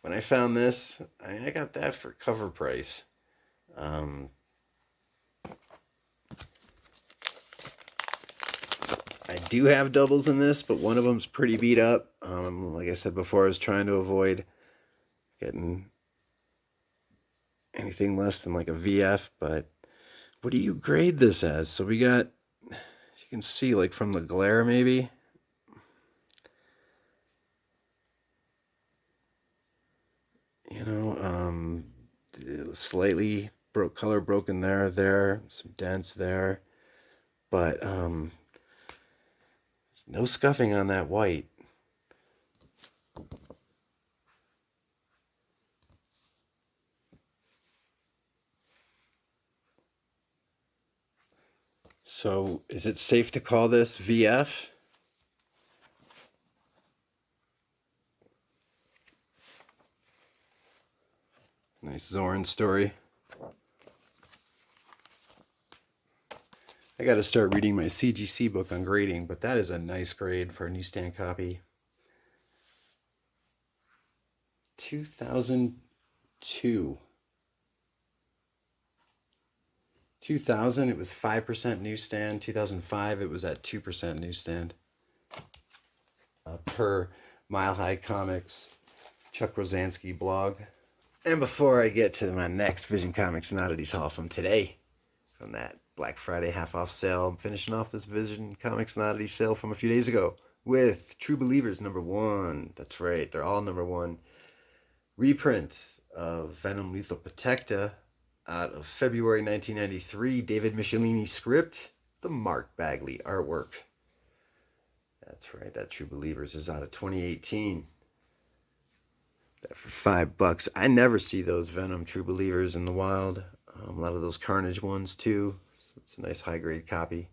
when I found this, I got that for cover price. I do have doubles in this, but one of them's pretty beat up. Like I said before, I was trying to avoid getting anything less than like a VF, but what do you grade this as? So we got, you can see like from the glare maybe. You know, slightly color broken there, some dents there, but no scuffing on that white. So, is it safe to call this VF? Nice Zorn story. I got to start reading my CGC book on grading, but that is a nice grade for a newsstand copy. 2002. 2000, it was 5% newsstand. 2005, it was at 2% newsstand. Per Mile High Comics, Chuck Rosansky blog. And before I get to my next Vision Comics and Oddities haul from today, from that Black Friday half-off sale, I'm finishing off this Vision Comics and Oddities sale from a few days ago with True Believers #1. That's right, they're all #1. Reprint of Venom Lethal Protecta out of February 1993. David Michelini script, the Mark Bagley artwork. That's right, that True Believers is out of 2018. That for $5. I never see those Venom True Believers in the wild. A lot of those Carnage ones too. So it's a nice high grade copy.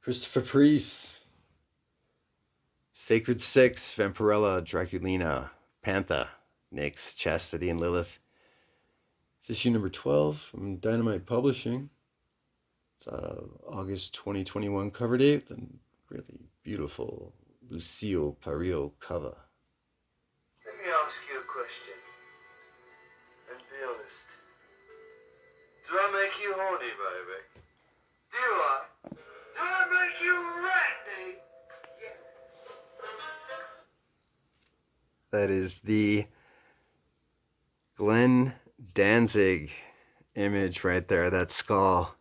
Christopher Priest. Sacred Six, Vampirella, Draculina, Pantha, Nyx, Chastity, and Lilith. It's issue number 12 from Dynamite Publishing. It's out of August 2021 cover date and really beautiful Lucille Parrillo cover. Let me ask you a question, and be honest. Do I make you horny, baby? Do I? Do I make you ratty? Yeah. That is the Glenn Danzig image right there, that skull.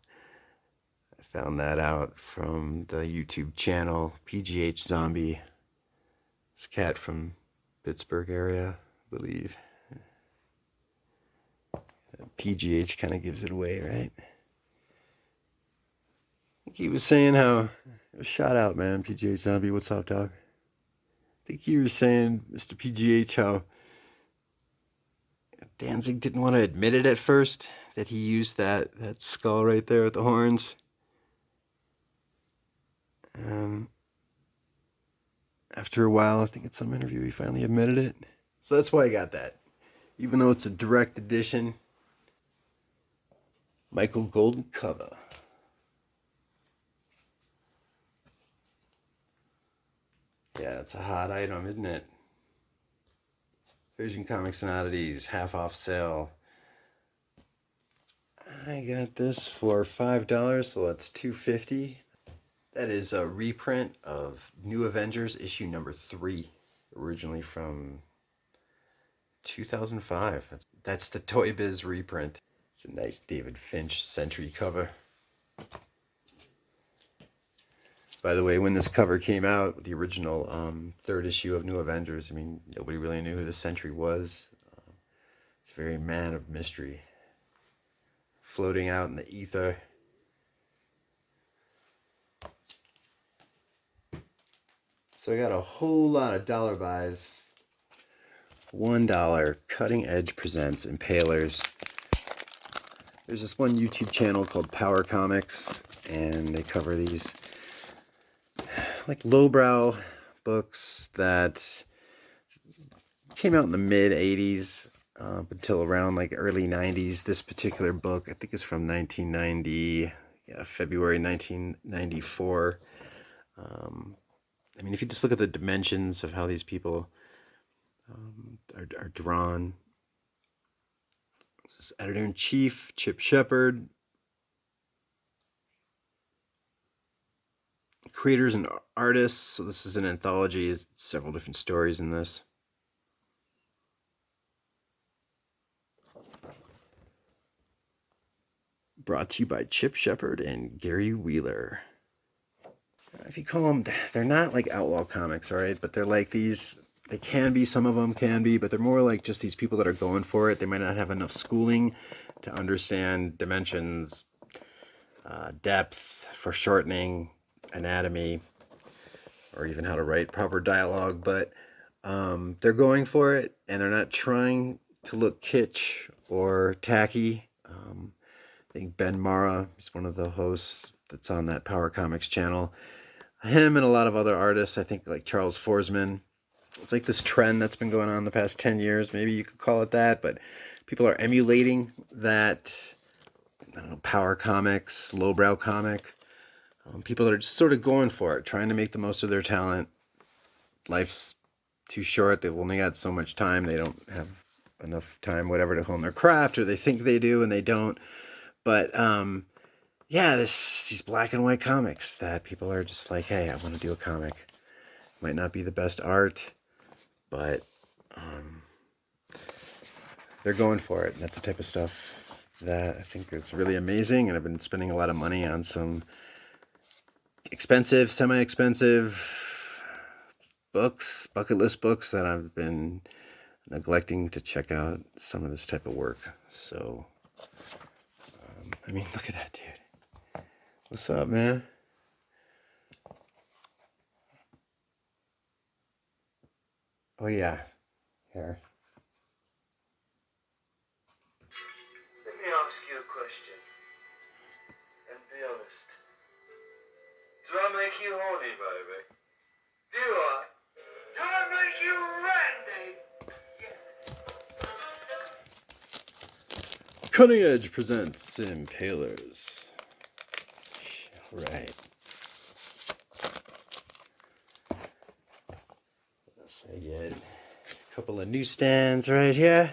I found that out from the YouTube channel PGH Zombie. This cat from Pittsburgh area, I believe. PGH kind of gives it away, right? I think he was saying how, shout out, man, PGH Zombie, what's up, dog? I think you were saying, Mr. PGH, how Danzig didn't want to admit it at first, that he used that skull right there with the horns. After a while, I think in some interview, he finally admitted it. So that's why I got that. Even though it's a direct edition. Michael Golden cover. Yeah, it's a hot item, isn't it? Vision Comics and Oddities, half off sale. I got this for $5, so that's $2.50. That is a reprint of New Avengers issue number 3, originally from 2005. That's the Toy Biz reprint. It's a nice David Finch Sentry cover. By the way, when this cover came out, the original 3rd issue of New Avengers, I mean, nobody really knew who the Sentry was. It's a very man of mystery, floating out in the ether. So I got a whole lot of dollar buys. $1 Cutting Edge Presents Impalers. There's this one YouTube channel called Power Comics, and they cover these like lowbrow books that came out in the mid 80s up until around like early 90s. This particular book, I think, is from 1990, February 1994. I mean, if you just look at the dimensions of how these people are drawn. This is Editor-in-Chief Chip Shepard. Creators and artists. So this is an anthology. There's several different stories in this. Brought to you by Chip Shepard and Gary Wheeler. If you call them, they're not like outlaw comics, all right? But they're like these, they can be, some of them can be, but they're more like just these people that are going for it. They might not have enough schooling to understand dimensions, depth, foreshortening, anatomy, or even how to write proper dialogue, but they're going for it, and they're not trying to look kitsch or tacky. I think Ben Mara is one of the hosts that's on that Power Comics channel. Him and a lot of other artists, I think like Charles Forsman. It's like this trend that's been going on the past 10 years, maybe you could call it that, but people are emulating that, I don't know, Power Comics, lowbrow comic. People are just sort of going for it, trying to make the most of their talent. Life's too short. They've only got so much time. They don't have enough time, whatever, to hone their craft, or they think they do and they don't. But yeah, these black and white comics that people are just like, hey, I want to do a comic. Might not be the best art, but they're going for it. And that's the type of stuff that I think is really amazing. And I've been spending a lot of money on some expensive, semi-expensive books, bucket list books that I've been neglecting to check out some of this type of work. So, I mean, look at that, dude. What's up, man? Oh, yeah. Here. Let me ask you a question. And be honest. Do I make you horny, baby? Do I? Do I make you randy? Cutting Edge presents Impalers. Right. Let's get a couple of newsstands right here.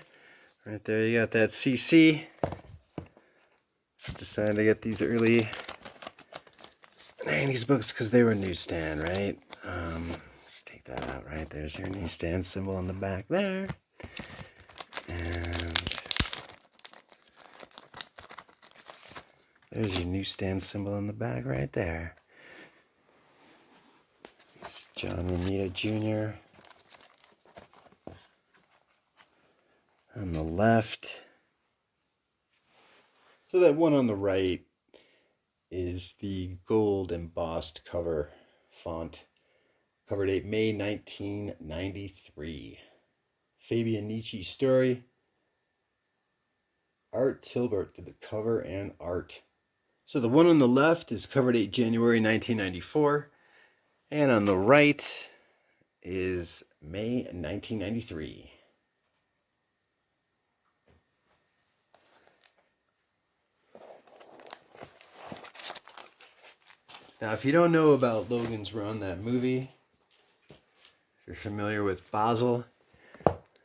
Right there, you got that CC. Just decided to get these early 90s books because they were newsstand, right? Let's take that out, right? There's your newsstand symbol on the back there. And there's your newsstand symbol on the back right there. This is John Romita Jr. on the left. So that one on the right is the gold embossed cover font. Cover date May 1993. Fabian Nietzsche story. Art Tilbert did the cover and art. So the one on the left is cover date January 1994. And on the right is May 1993. Now, if you don't know about Logan's Run, that movie, if you're familiar with Basil,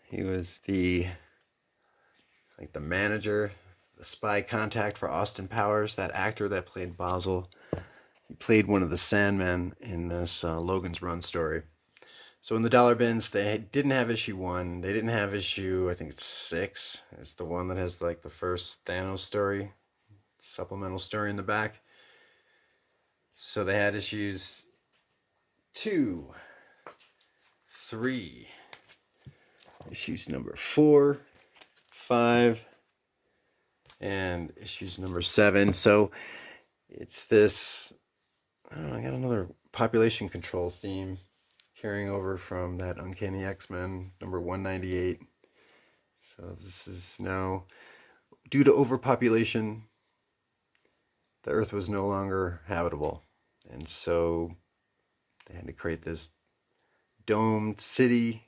he was the manager, the spy contact for Austin Powers, that actor that played Basil. He played one of the Sandmen in this Logan's Run story. So in the dollar bins, they didn't have issue 1. They didn't have issue, I think it's 6. It's the one that has like the first Thanos story, supplemental story in the back. So they had issues 2, 3, issues number 4, 5, and issues number 7. So it's this, I don't know, I got another population control theme carrying over from that Uncanny X-Men number 198. So this is now, due to overpopulation, the Earth was no longer habitable. And so they had to create this domed city,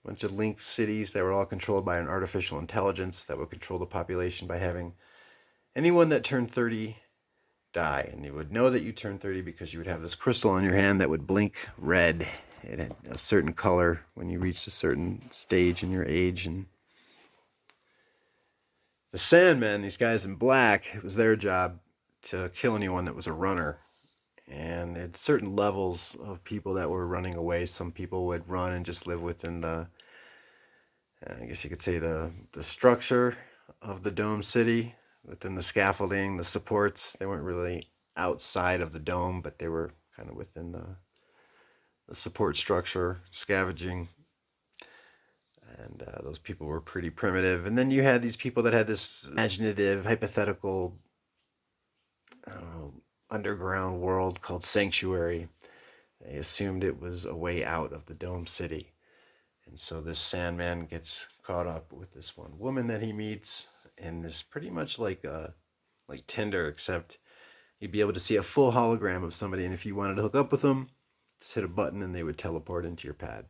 a bunch of linked cities that were all controlled by an artificial intelligence that would control the population by having anyone that turned 30 die. And you would know that you turned 30 because you would have this crystal on your hand that would blink red. It had a certain color when you reached a certain stage in your age. And the Sandmen, these guys in black, it was their job to kill anyone that was a runner. And at certain levels of people that were running away, some people would run and just live within the, I guess you could say, the structure of the dome city, within the scaffolding, the supports. They weren't really outside of the dome, but they were kind of within the support structure, scavenging. And those people were pretty primitive. And then you had these people that had this imaginative, hypothetical, underground world called Sanctuary. They assumed it was a way out of the dome city. And so this Sandman gets caught up with this one woman that he meets, and is pretty much like Tinder, except you'd be able to see a full hologram of somebody, and if you wanted to hook up with them, just hit a button and they would teleport into your pad.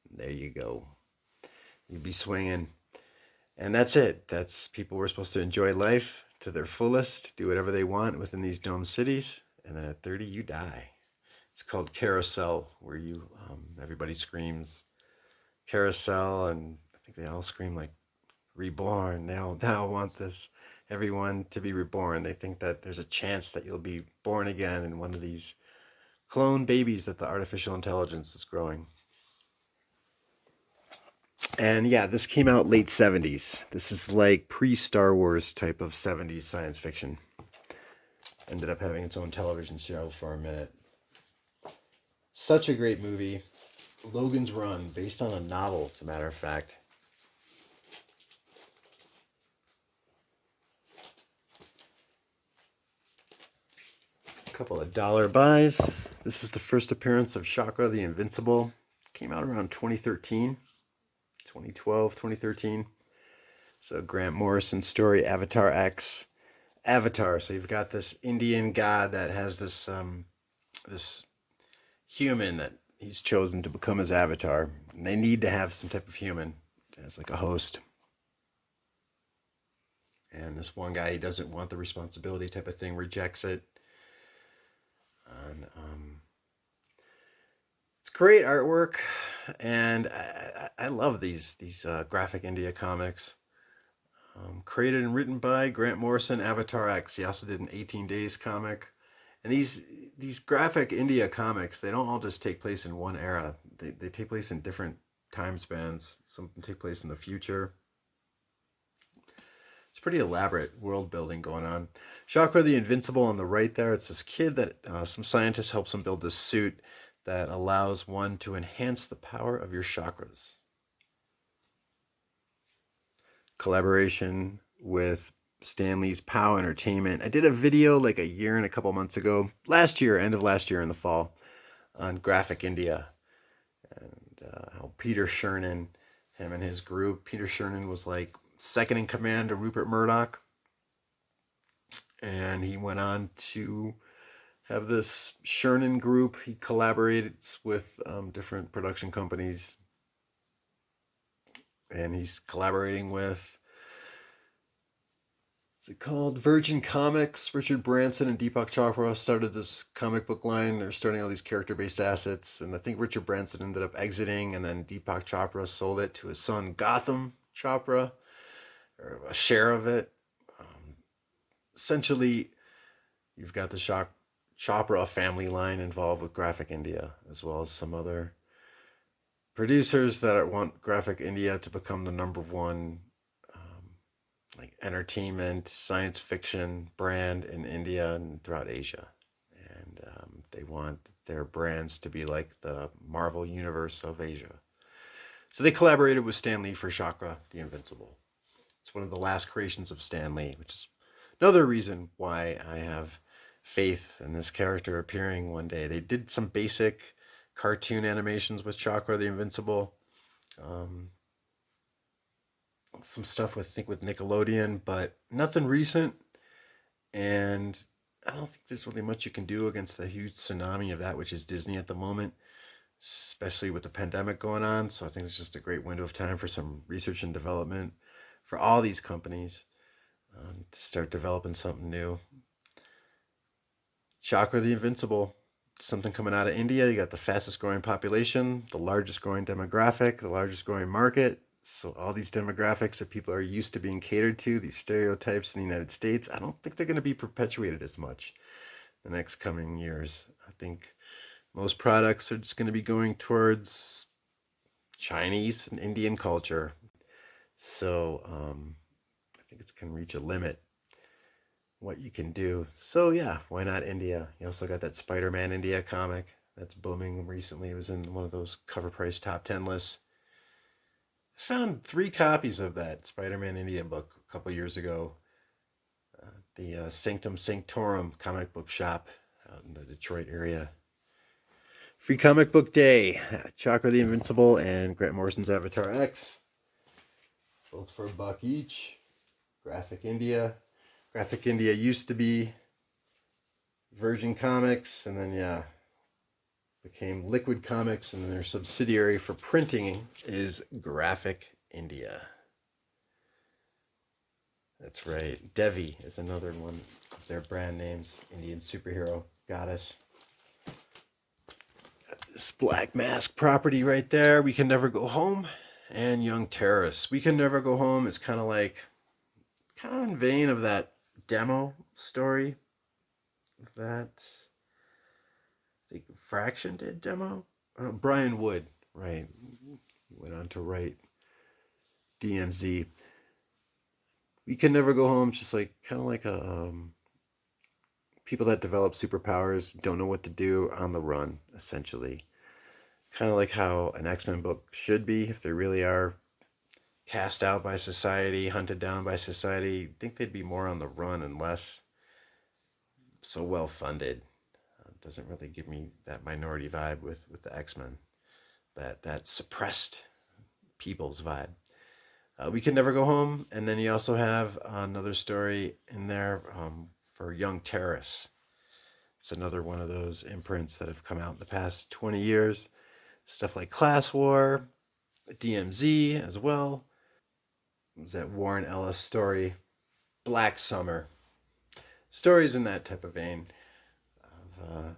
There you go. You'd be swinging. And that's it. That's people were supposed to enjoy life to their fullest, do whatever they want within these dome cities, and then at 30 you die. It's called Carousel, where you everybody screams Carousel, and I think they all scream like reborn. Now want this everyone to be reborn. They think that there's a chance that you'll be born again in one of these clone babies that the artificial intelligence is growing. And yeah, this came out late 70s. This is like pre-Star Wars type of 70s science fiction. Ended up having its own television show for a minute. Such a great movie. Logan's Run, based on a novel, as a matter of fact. A couple of dollar buys. This is the first appearance of Chakra the Invincible. Came out around 2013. 2012, 2013. So Grant Morrison story, Avatar X. Avatar. So you've got this Indian god that has this this human that he's chosen to become his avatar. And they need to have some type of human as like a host. And this one guy, he doesn't want the responsibility type of thing, rejects it. And it's great artwork, and I love these graphic India comics. Created and written by Grant Morrison, Avatar X. He also did an 18 Days comic. And these graphic India comics, they don't all just take place in one era. They take place in different time spans. Some of them take place in the future. It's pretty elaborate world building going on. Chakra the Invincible on the right there. It's this kid that some scientist helps him build this suit that allows one to enhance the power of your chakras. Collaboration with Stanley's POW Entertainment. I did a video like a year and a couple months ago, end of last year in the fall, on Graphic India. And how Peter Chernin, him and his group, Peter Chernin was like second in command to Rupert Murdoch. And he went on to have this Chernin group. He collaborates with different production companies. And he's collaborating with, what's it called? Virgin Comics. Richard Branson and Deepak Chopra started this comic book line. They're starting all these character-based assets. And I think Richard Branson ended up exiting, and then Deepak Chopra sold it to his son, Gotham Chopra, or a share of it. Essentially, you've got the Chopra family line involved with Graphic India, as well as some other producers that want Graphic India to become the number one like entertainment, science fiction brand in India and throughout Asia. And they want their brands to be like the Marvel universe of Asia. So they collaborated with Stan Lee for Chakra the Invincible. It's one of the last creations of Stan Lee, which is another reason why I have faith in this character appearing one day. They did some basic cartoon animations with Chakra the Invincible. Some stuff with Nickelodeon, but nothing recent. And I don't think there's really much you can do against the huge tsunami of that, which is Disney at the moment, especially with the pandemic going on. So I think it's just a great window of time for some research and development for all these companies to start developing something new. Chakra the Invincible, something coming out of India. You got the fastest growing population, the largest growing demographic, the largest growing market. So all these demographics that people are used to being catered to, these stereotypes in the United States, I don't think they're going to be perpetuated as much the next coming years. I think most products are just going to be going towards Chinese and Indian culture. So I think it's going to reach a limit what you can do. So yeah, why not India? You also got that Spider-Man India comic that's booming recently. It was in one of those cover price top 10 lists. I found 3 copies of that Spider-Man India book a couple years ago. The Sanctum Sanctorum comic book shop out in the Detroit area. Free Comic Book Day. Chakra the Invincible and Grant Morrison's Avatar X. Both for $1 each. Graphic India. Graphic India used to be Virgin Comics, and then, became Liquid Comics, and then their subsidiary for printing is Graphic India. That's right. Devi is another one of their brand names. Indian superhero goddess. Got this Black Mask property right there. We Can Never Go Home. And Young Terrorists. We Can Never Go Home is kind of in vein of that demo story that I think Fraction did demo. Brian Wood, right? He went on to write DMZ. We Can Never Go Home, just like kind of like a people that develop superpowers don't know what to do on the run, essentially. Kind of like how an X-Men book should be if they really are cast out by society, hunted down by society. I think they'd be more on the run and less so well funded. Doesn't really give me that minority vibe with the X-Men, that suppressed people's vibe. We Can Never Go Home, and then you also have another story in there for Young Terrorists. It's another one of those imprints that have come out in the past 20 years. Stuff like Class War, DMZ as well. It was that Warren Ellis story, Black Summer. Stories in that type of vein of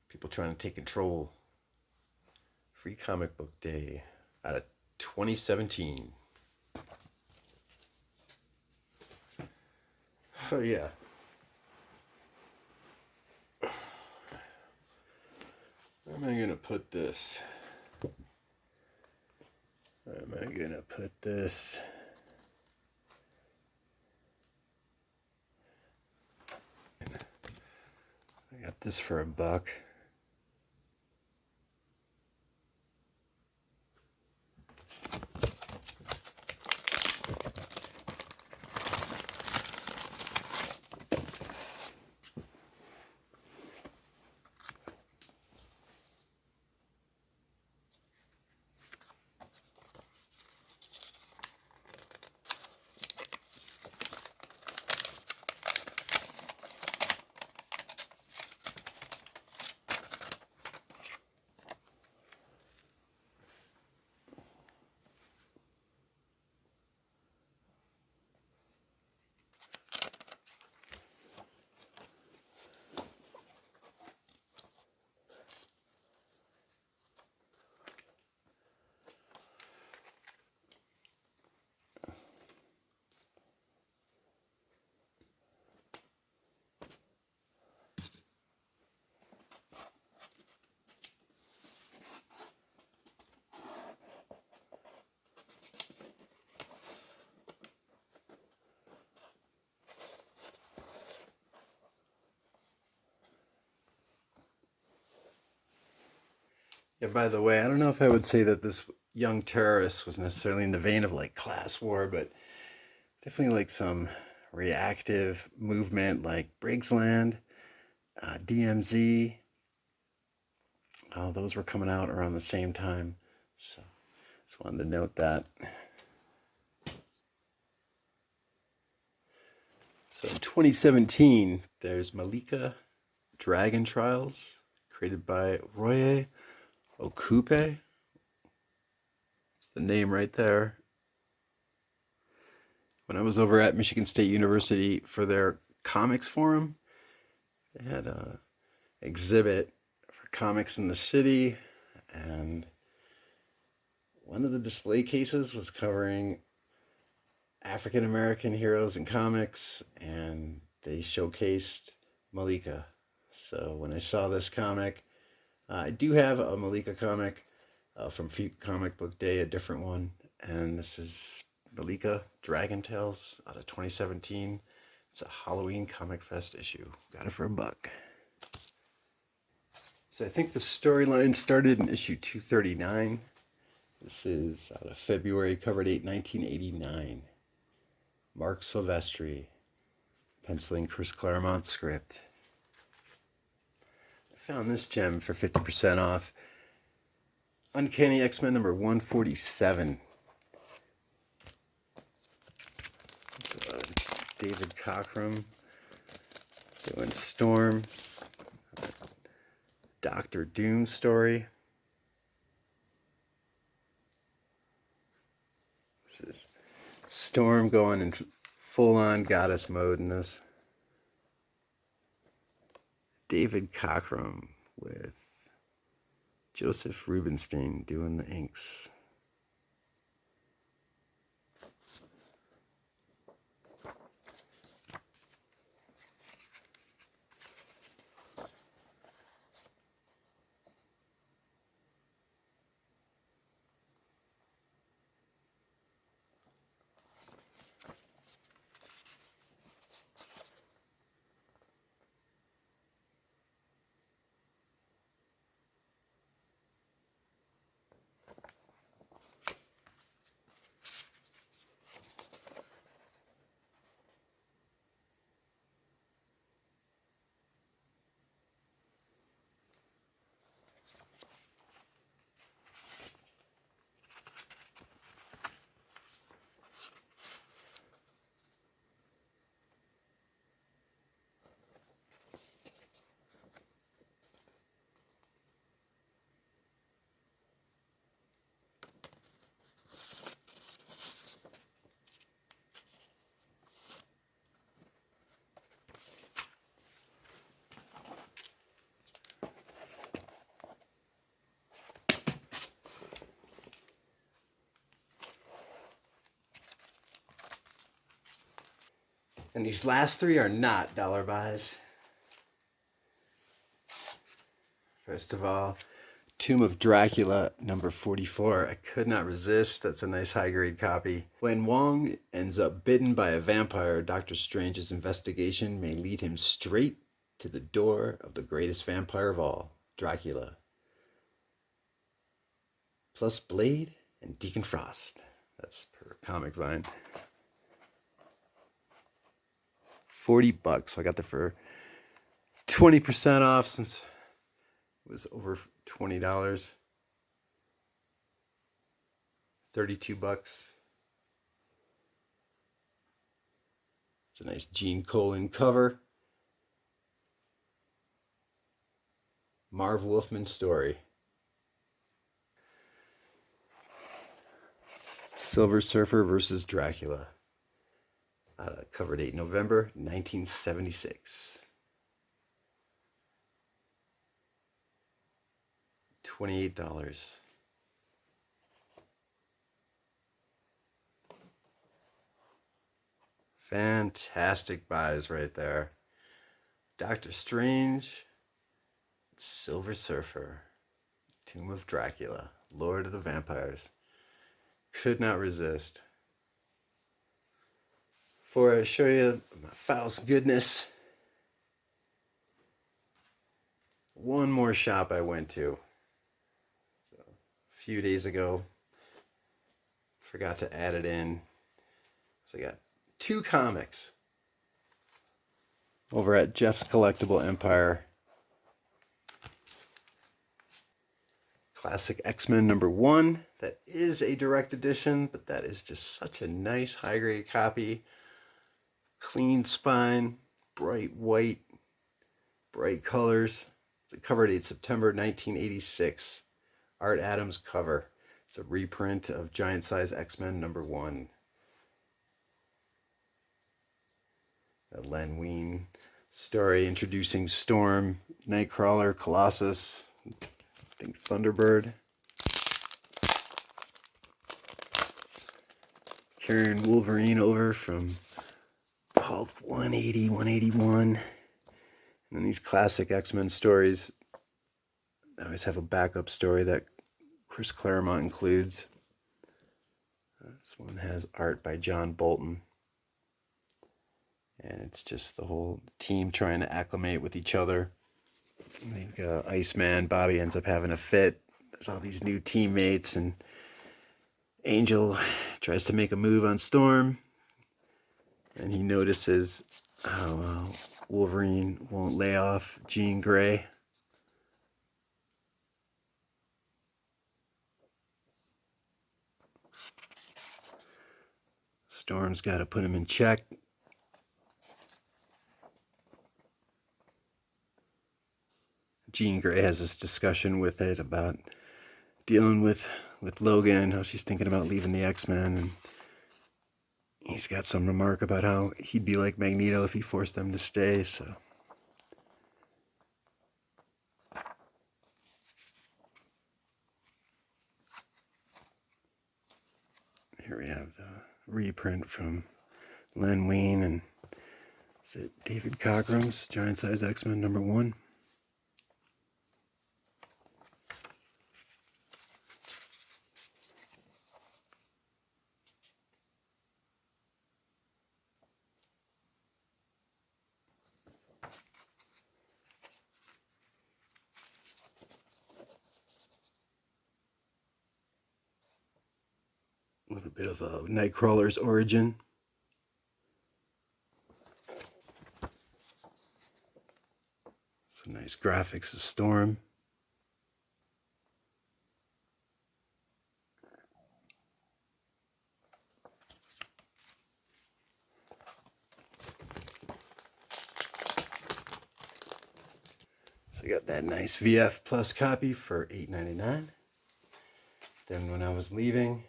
people trying to take control. Free Comic Book Day out of 2017. Oh, yeah. Where am I going to put this? Where am I going to put this? I got this for $1. Yeah, by the way, I don't know if I would say that this Young Terrorist was necessarily in the vein of like Class War, but definitely like some reactive movement like Briggsland, DMZ. Those were coming out around the same time. So just wanted to note that. So in 2017, there's Malika Dragon Trials, created by Roye Okupe. It's the name right there. When I was over at Michigan State University for their comics forum, they had an exhibit for comics in the city, and one of the display cases was covering African American heroes in comics, and they showcased Malika. So when I saw this comic, I do have a Malika comic from Comic Book Day, a different one, and this is Malika Dragon Tales out of 2017. It's a Halloween Comic Fest issue. Got it for $1. So I think the storyline started in issue 239. This is out of February, cover date 1989. Mark Silvestri, penciling Chris Claremont's script. Found this gem for 50% off. Uncanny X-Men number 147. David Cockrum doing Storm. Doctor Doom story. This is Storm going in full-on goddess mode in this. David Cockrum with Joseph Rubinstein doing the inks. And these last three are not dollar buys. First of all, Tomb of Dracula, number 44. I could not resist. That's a nice high-grade copy. When Wong ends up bitten by a vampire, Doctor Strange's investigation may lead him straight to the door of the greatest vampire of all, Dracula. Plus Blade and Deacon Frost. That's per Comic Vine. $40. So I got that for 20% off since it was over $20. $32. It's a nice Gene Colan cover. Marv Wolfman story. Silver Surfer versus Dracula. Cover date November 1976. $28. Fantastic buys right there. Doctor Strange, Silver Surfer, Tomb of Dracula, Lord of the Vampires. Could not resist. Before I show you my Faust goodness, one more shop I went to. So, a few days ago, forgot to add it in. So I got 2 comics over at Jeff's Collectible Empire. Classic X-Men number 1. That is a direct edition, but that is just such a nice high-grade copy. Clean spine, bright white, bright colors. The cover date September 1986. Art Adams cover. It's a reprint of Giant Size X-Men number 1. The Len Wein story introducing Storm, Nightcrawler, Colossus, I think Thunderbird. Carrying Wolverine over from Hulk 180, 181. And then these classic X-Men stories, I always have a backup story that Chris Claremont includes. This one has art by John Bolton. And it's just the whole team trying to acclimate with each other. I think Iceman, Bobby ends up having a fit. There's all these new teammates, and Angel tries to make a move on Storm. And he notices how Wolverine won't lay off Jean Grey. Storm's got to put him in check. Jean Grey has this discussion with it about dealing with Logan, how she's thinking about leaving the X-Men, and he's got some remark about how he'd be like Magneto if he forced them to stay, so. Here we have the reprint from Len Wein, and is it David Cockrum's Giant Size X-Men #1? A little bit of a Nightcrawler's origin. Some nice graphics of Storm. So I got that nice VF Plus copy for $8.99. Then when I was leaving,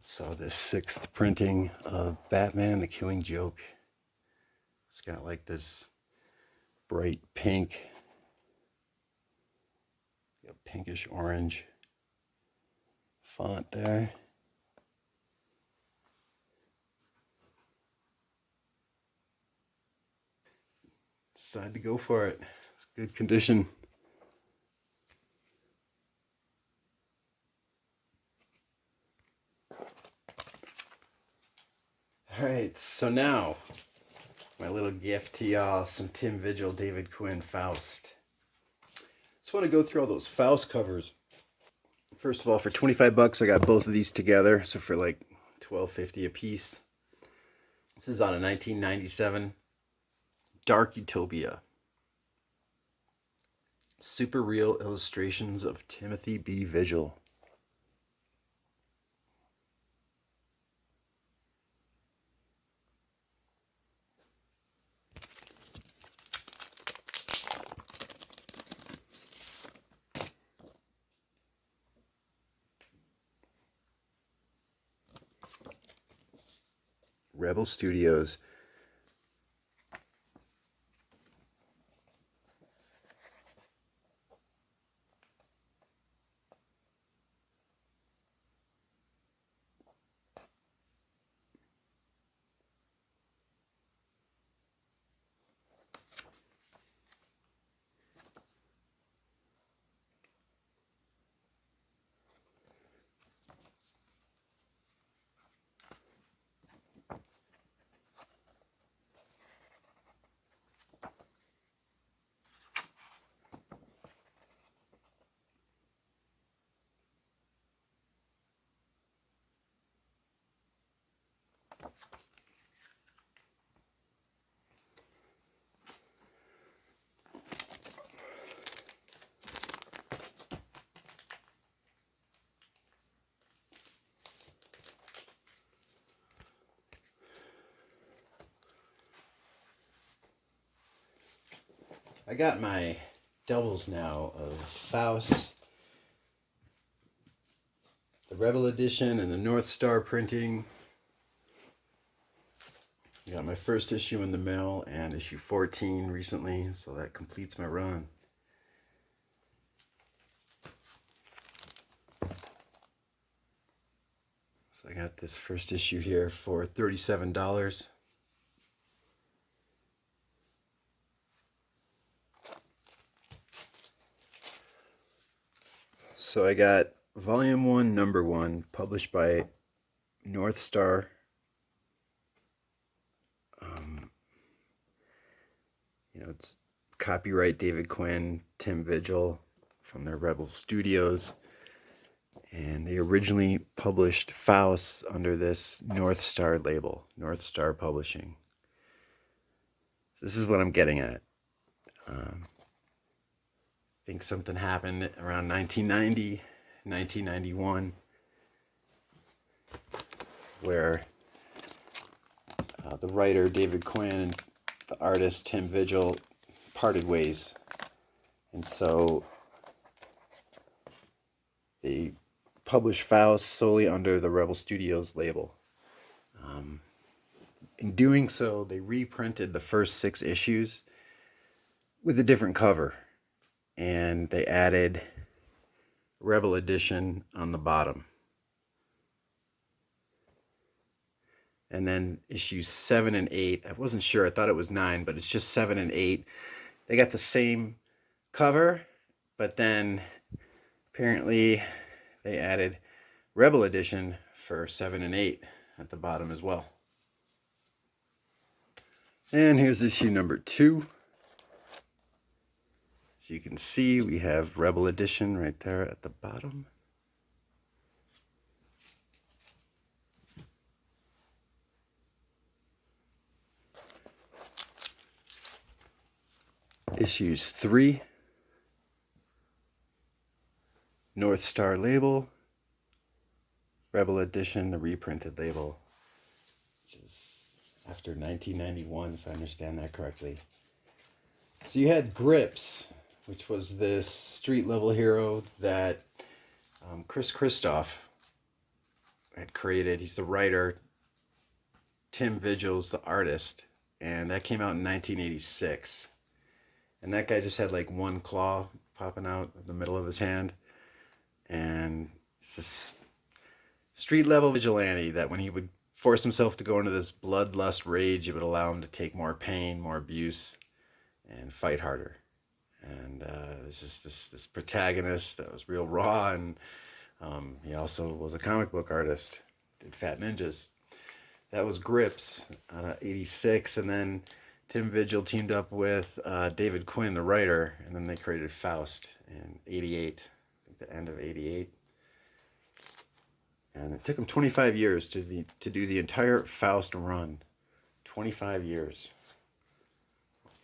saw this 6th printing of Batman, The Killing Joke. It's got like this bright pink, pinkish orange font there. Decided to go for it. It's good condition. Alright, so now, my little gift to y'all, some Tim Vigil, David Quinn, Faust. Just want to go through all those Faust covers. First of all, for 25 bucks, I got both of these together, so for like $12.50 a piece. This is on a 1997 Dark Utopia. Super real illustrations of Timothy B. Vigil. Rebel Studios. I got my doubles now of Faust, the Rebel Edition, and the North Star printing. I got my first issue in the mail and issue 14 recently, so that completes my run. So I got this first issue here for $37. So I got Volume 1, Number 1, published by North Star. It's copyright David Quinn, Tim Vigil from their Rebel Studios. And they originally published Faust under this North Star label, North Star Publishing. So this is what I'm getting at. I think something happened around 1990, 1991, where the writer David Quinn and the artist Vigil parted ways. And so they published Faust solely under the Rebel Studios label. In doing so, they reprinted the first 6 issues with a different cover. And they added Rebel Edition on the bottom. And then issues 7 and 8, I wasn't sure, I thought it was 9, but it's just 7 and 8. They got the same cover, but then apparently they added Rebel Edition for 7 and 8 at the bottom as well. And here's issue number 2. As you can see, we have Rebel Edition right there at the bottom. Issues 3, North Star label, Rebel Edition, the reprinted label, which is after 1991, if I understand that correctly. So you had Grips, which was this street level hero that Chris Christoph had created. He's the writer. Vigil's the artist, and that came out in 1986. And that guy just had like one claw popping out of the middle of his hand. And it's this street level vigilante that when he would force himself to go into this bloodlust rage, it would allow him to take more pain, more abuse, and fight harder. And it's just this protagonist that was real raw. And he also was a comic book artist, did Fat Ninjas. That was Grips out of 86. And then Vigil teamed up with David Quinn, the writer, and then they created Faust in 88, I think the end of 88. And it took them 25 years to do the entire Faust run. 25 years.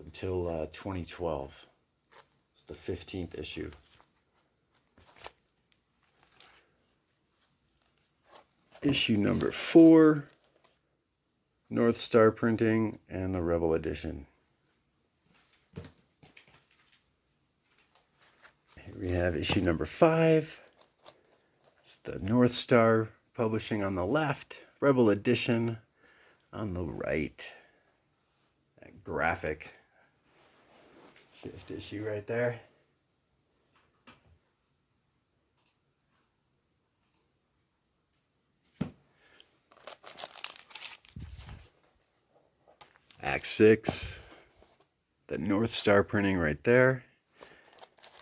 Until 2012. It's the 15th issue. Issue number 4. North Star printing and the Rebel Edition. Here we have issue number 5. It's the North Star publishing on the left, Rebel Edition on the right. That graphic 5th issue right there. Act 6, the North Star printing right there.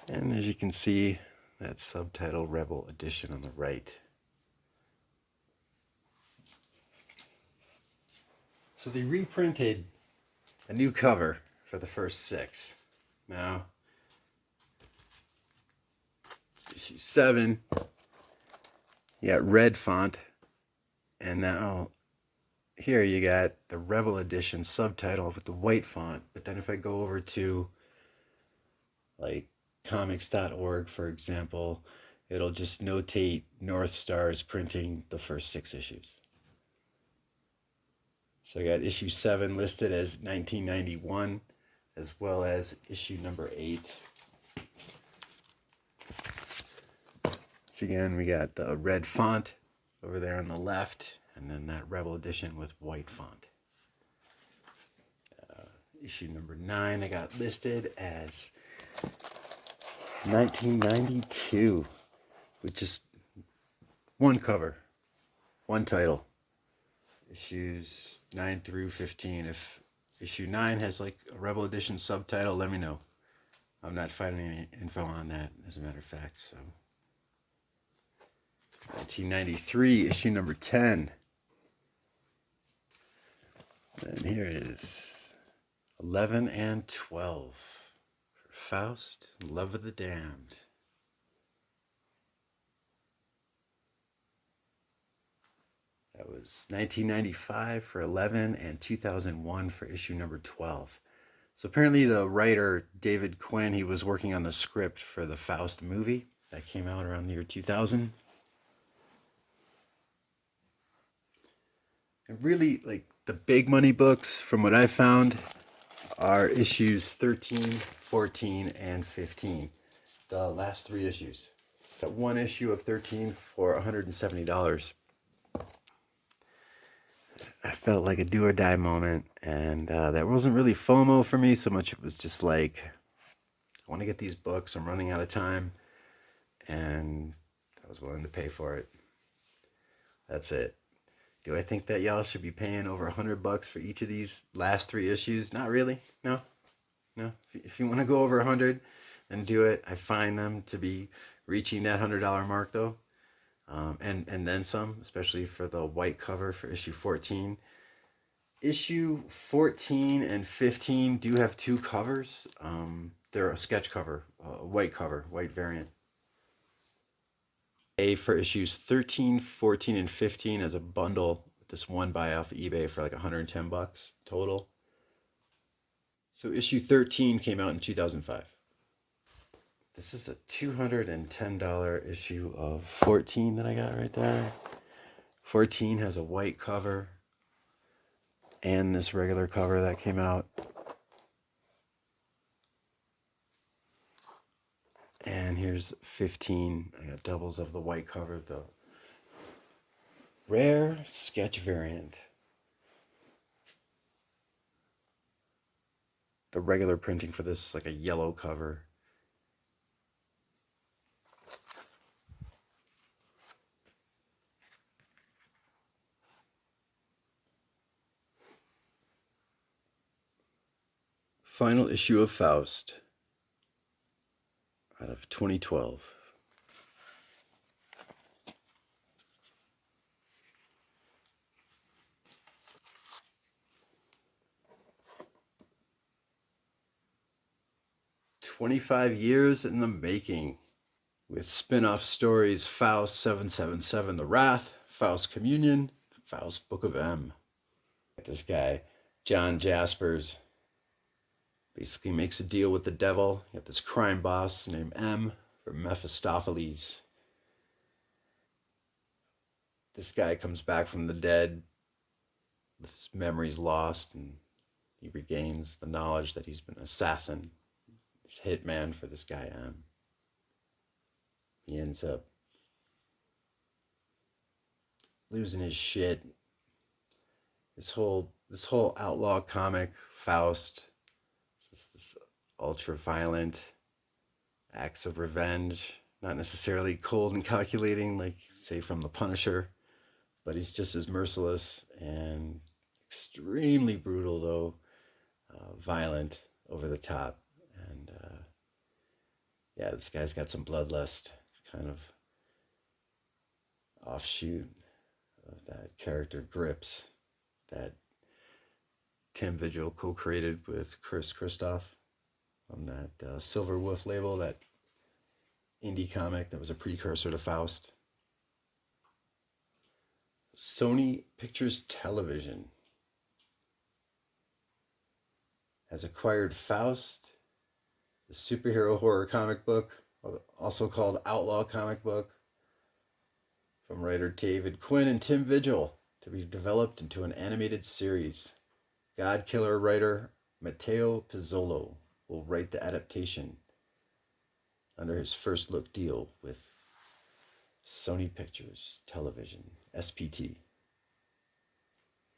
And as you can see, that subtitle Rebel Edition on the right. So they reprinted a new cover for the first 6. Now, issue 7, you got red font, and now here you got the Rebel Edition subtitle with the white font. But then if I go over to like Comix.org, for example, it'll just notate North Star's printing the first 6 issues. So I got issue 7 listed as 1991, as well as issue number 8. So again, we got the red font over there on the left, and then that Rebel Edition with white font. Issue number 9 I got listed as 1992, with just one cover, one title. Issues 9 through 15. If issue 9 has like a Rebel Edition subtitle, let me know. I'm not finding any info on that, as a matter of fact. So 1993, issue number 10. And here is 11 and 12 for Faust, Love of the Damned. That was 1995 for 11 and 2001 for issue number 12. So apparently the writer, David Quinn, he was working on the script for the Faust movie that came out around the year 2000. And really, like, the big money books, from what I found, are issues 13, 14, and 15. The last 3 issues. Got one issue of 13 for $170. I felt like a do or die moment, and that wasn't really FOMO for me so much. It was just like, I want to get these books. I'm running out of time, and I was willing to pay for it. That's it. Do I think that y'all should be paying over $100 for each of these last 3 issues? Not really. No. If you want to go over 100, then do it. I find them to be reaching that $100 mark though, and then some, especially for the white cover for issue 14. Issue 14 and 15 do have 2 covers. They're a sketch cover, white cover, white variant. For issues 13, 14, and 15 as a bundle. This one buy off eBay for like $110 total. So issue 13 came out in 2005. This is a $210 issue of 14 that I got right there. 14 has a white cover and this regular cover that came out. And here's 15. I got doubles of the white cover, the rare sketch variant. The regular printing for this is like a yellow cover. Final issue of Faust out of 2012. "25 years in the making," with spin-off stories Faust 777 The Wrath, Faust Communion, Faust Book of M. This guy, John Jaspers, basically makes a deal with the devil. You got this crime boss named M, from Mephistopheles. This guy comes back from the dead with his memories lost, and he regains the knowledge that he's been an assassin. He's hitman for this guy M. He ends up losing his shit. This whole outlaw comic, Faust, this ultra-violent acts of revenge, not necessarily cold and calculating like, say, from The Punisher, but he's just as merciless and extremely brutal, though violent, over the top. And yeah, this guy's got some bloodlust kind of offshoot of that character Grips that Tim Vigil co-created with Chris Christoph on that Silver Wolf label, that Indy comic that was a precursor to Faust. Sony Pictures Television has acquired Faust, the superhero horror comic book, also called Outlaw comic book, from writer David Quinn and Tim Vigil, to be developed into an animated series. God Killer writer Matteo Pizzolo will write the adaptation under his first look deal with Sony Pictures Television, SPT.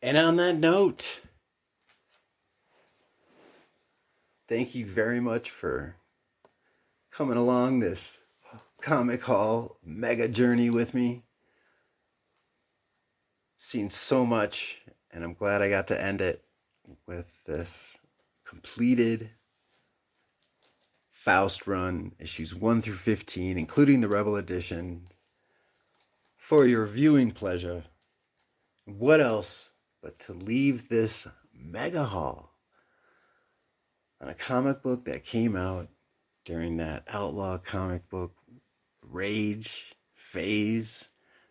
And on that note, thank you very much for coming along this comic haul mega journey with me. Seen so much, and I'm glad I got to end it with this completed Faust run, issues 1 through 15, including the Rebel Edition, for your viewing pleasure. What else but to leave this mega haul on a comic book that came out during that outlaw comic book rage phase,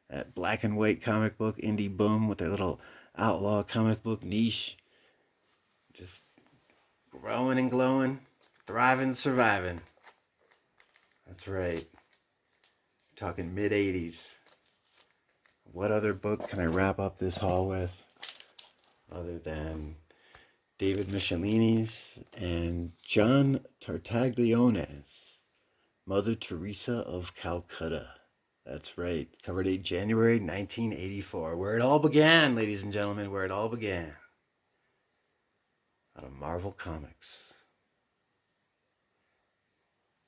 that black and white comic book indie boom with their little outlaw comic book niche, just growing and glowing, thriving, surviving. That's right. Talking mid-80s. What other book can I wrap up this haul with? other than David Michelini's and John Tartaglione's Mother Teresa of Calcutta. That's right. Cover date January 1984. Where it all began, ladies and gentlemen, where it all began. Out of Marvel Comics.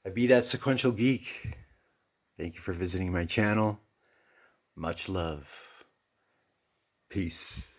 I be that Sequential Geek. Thank you for visiting my channel. Much love. Peace.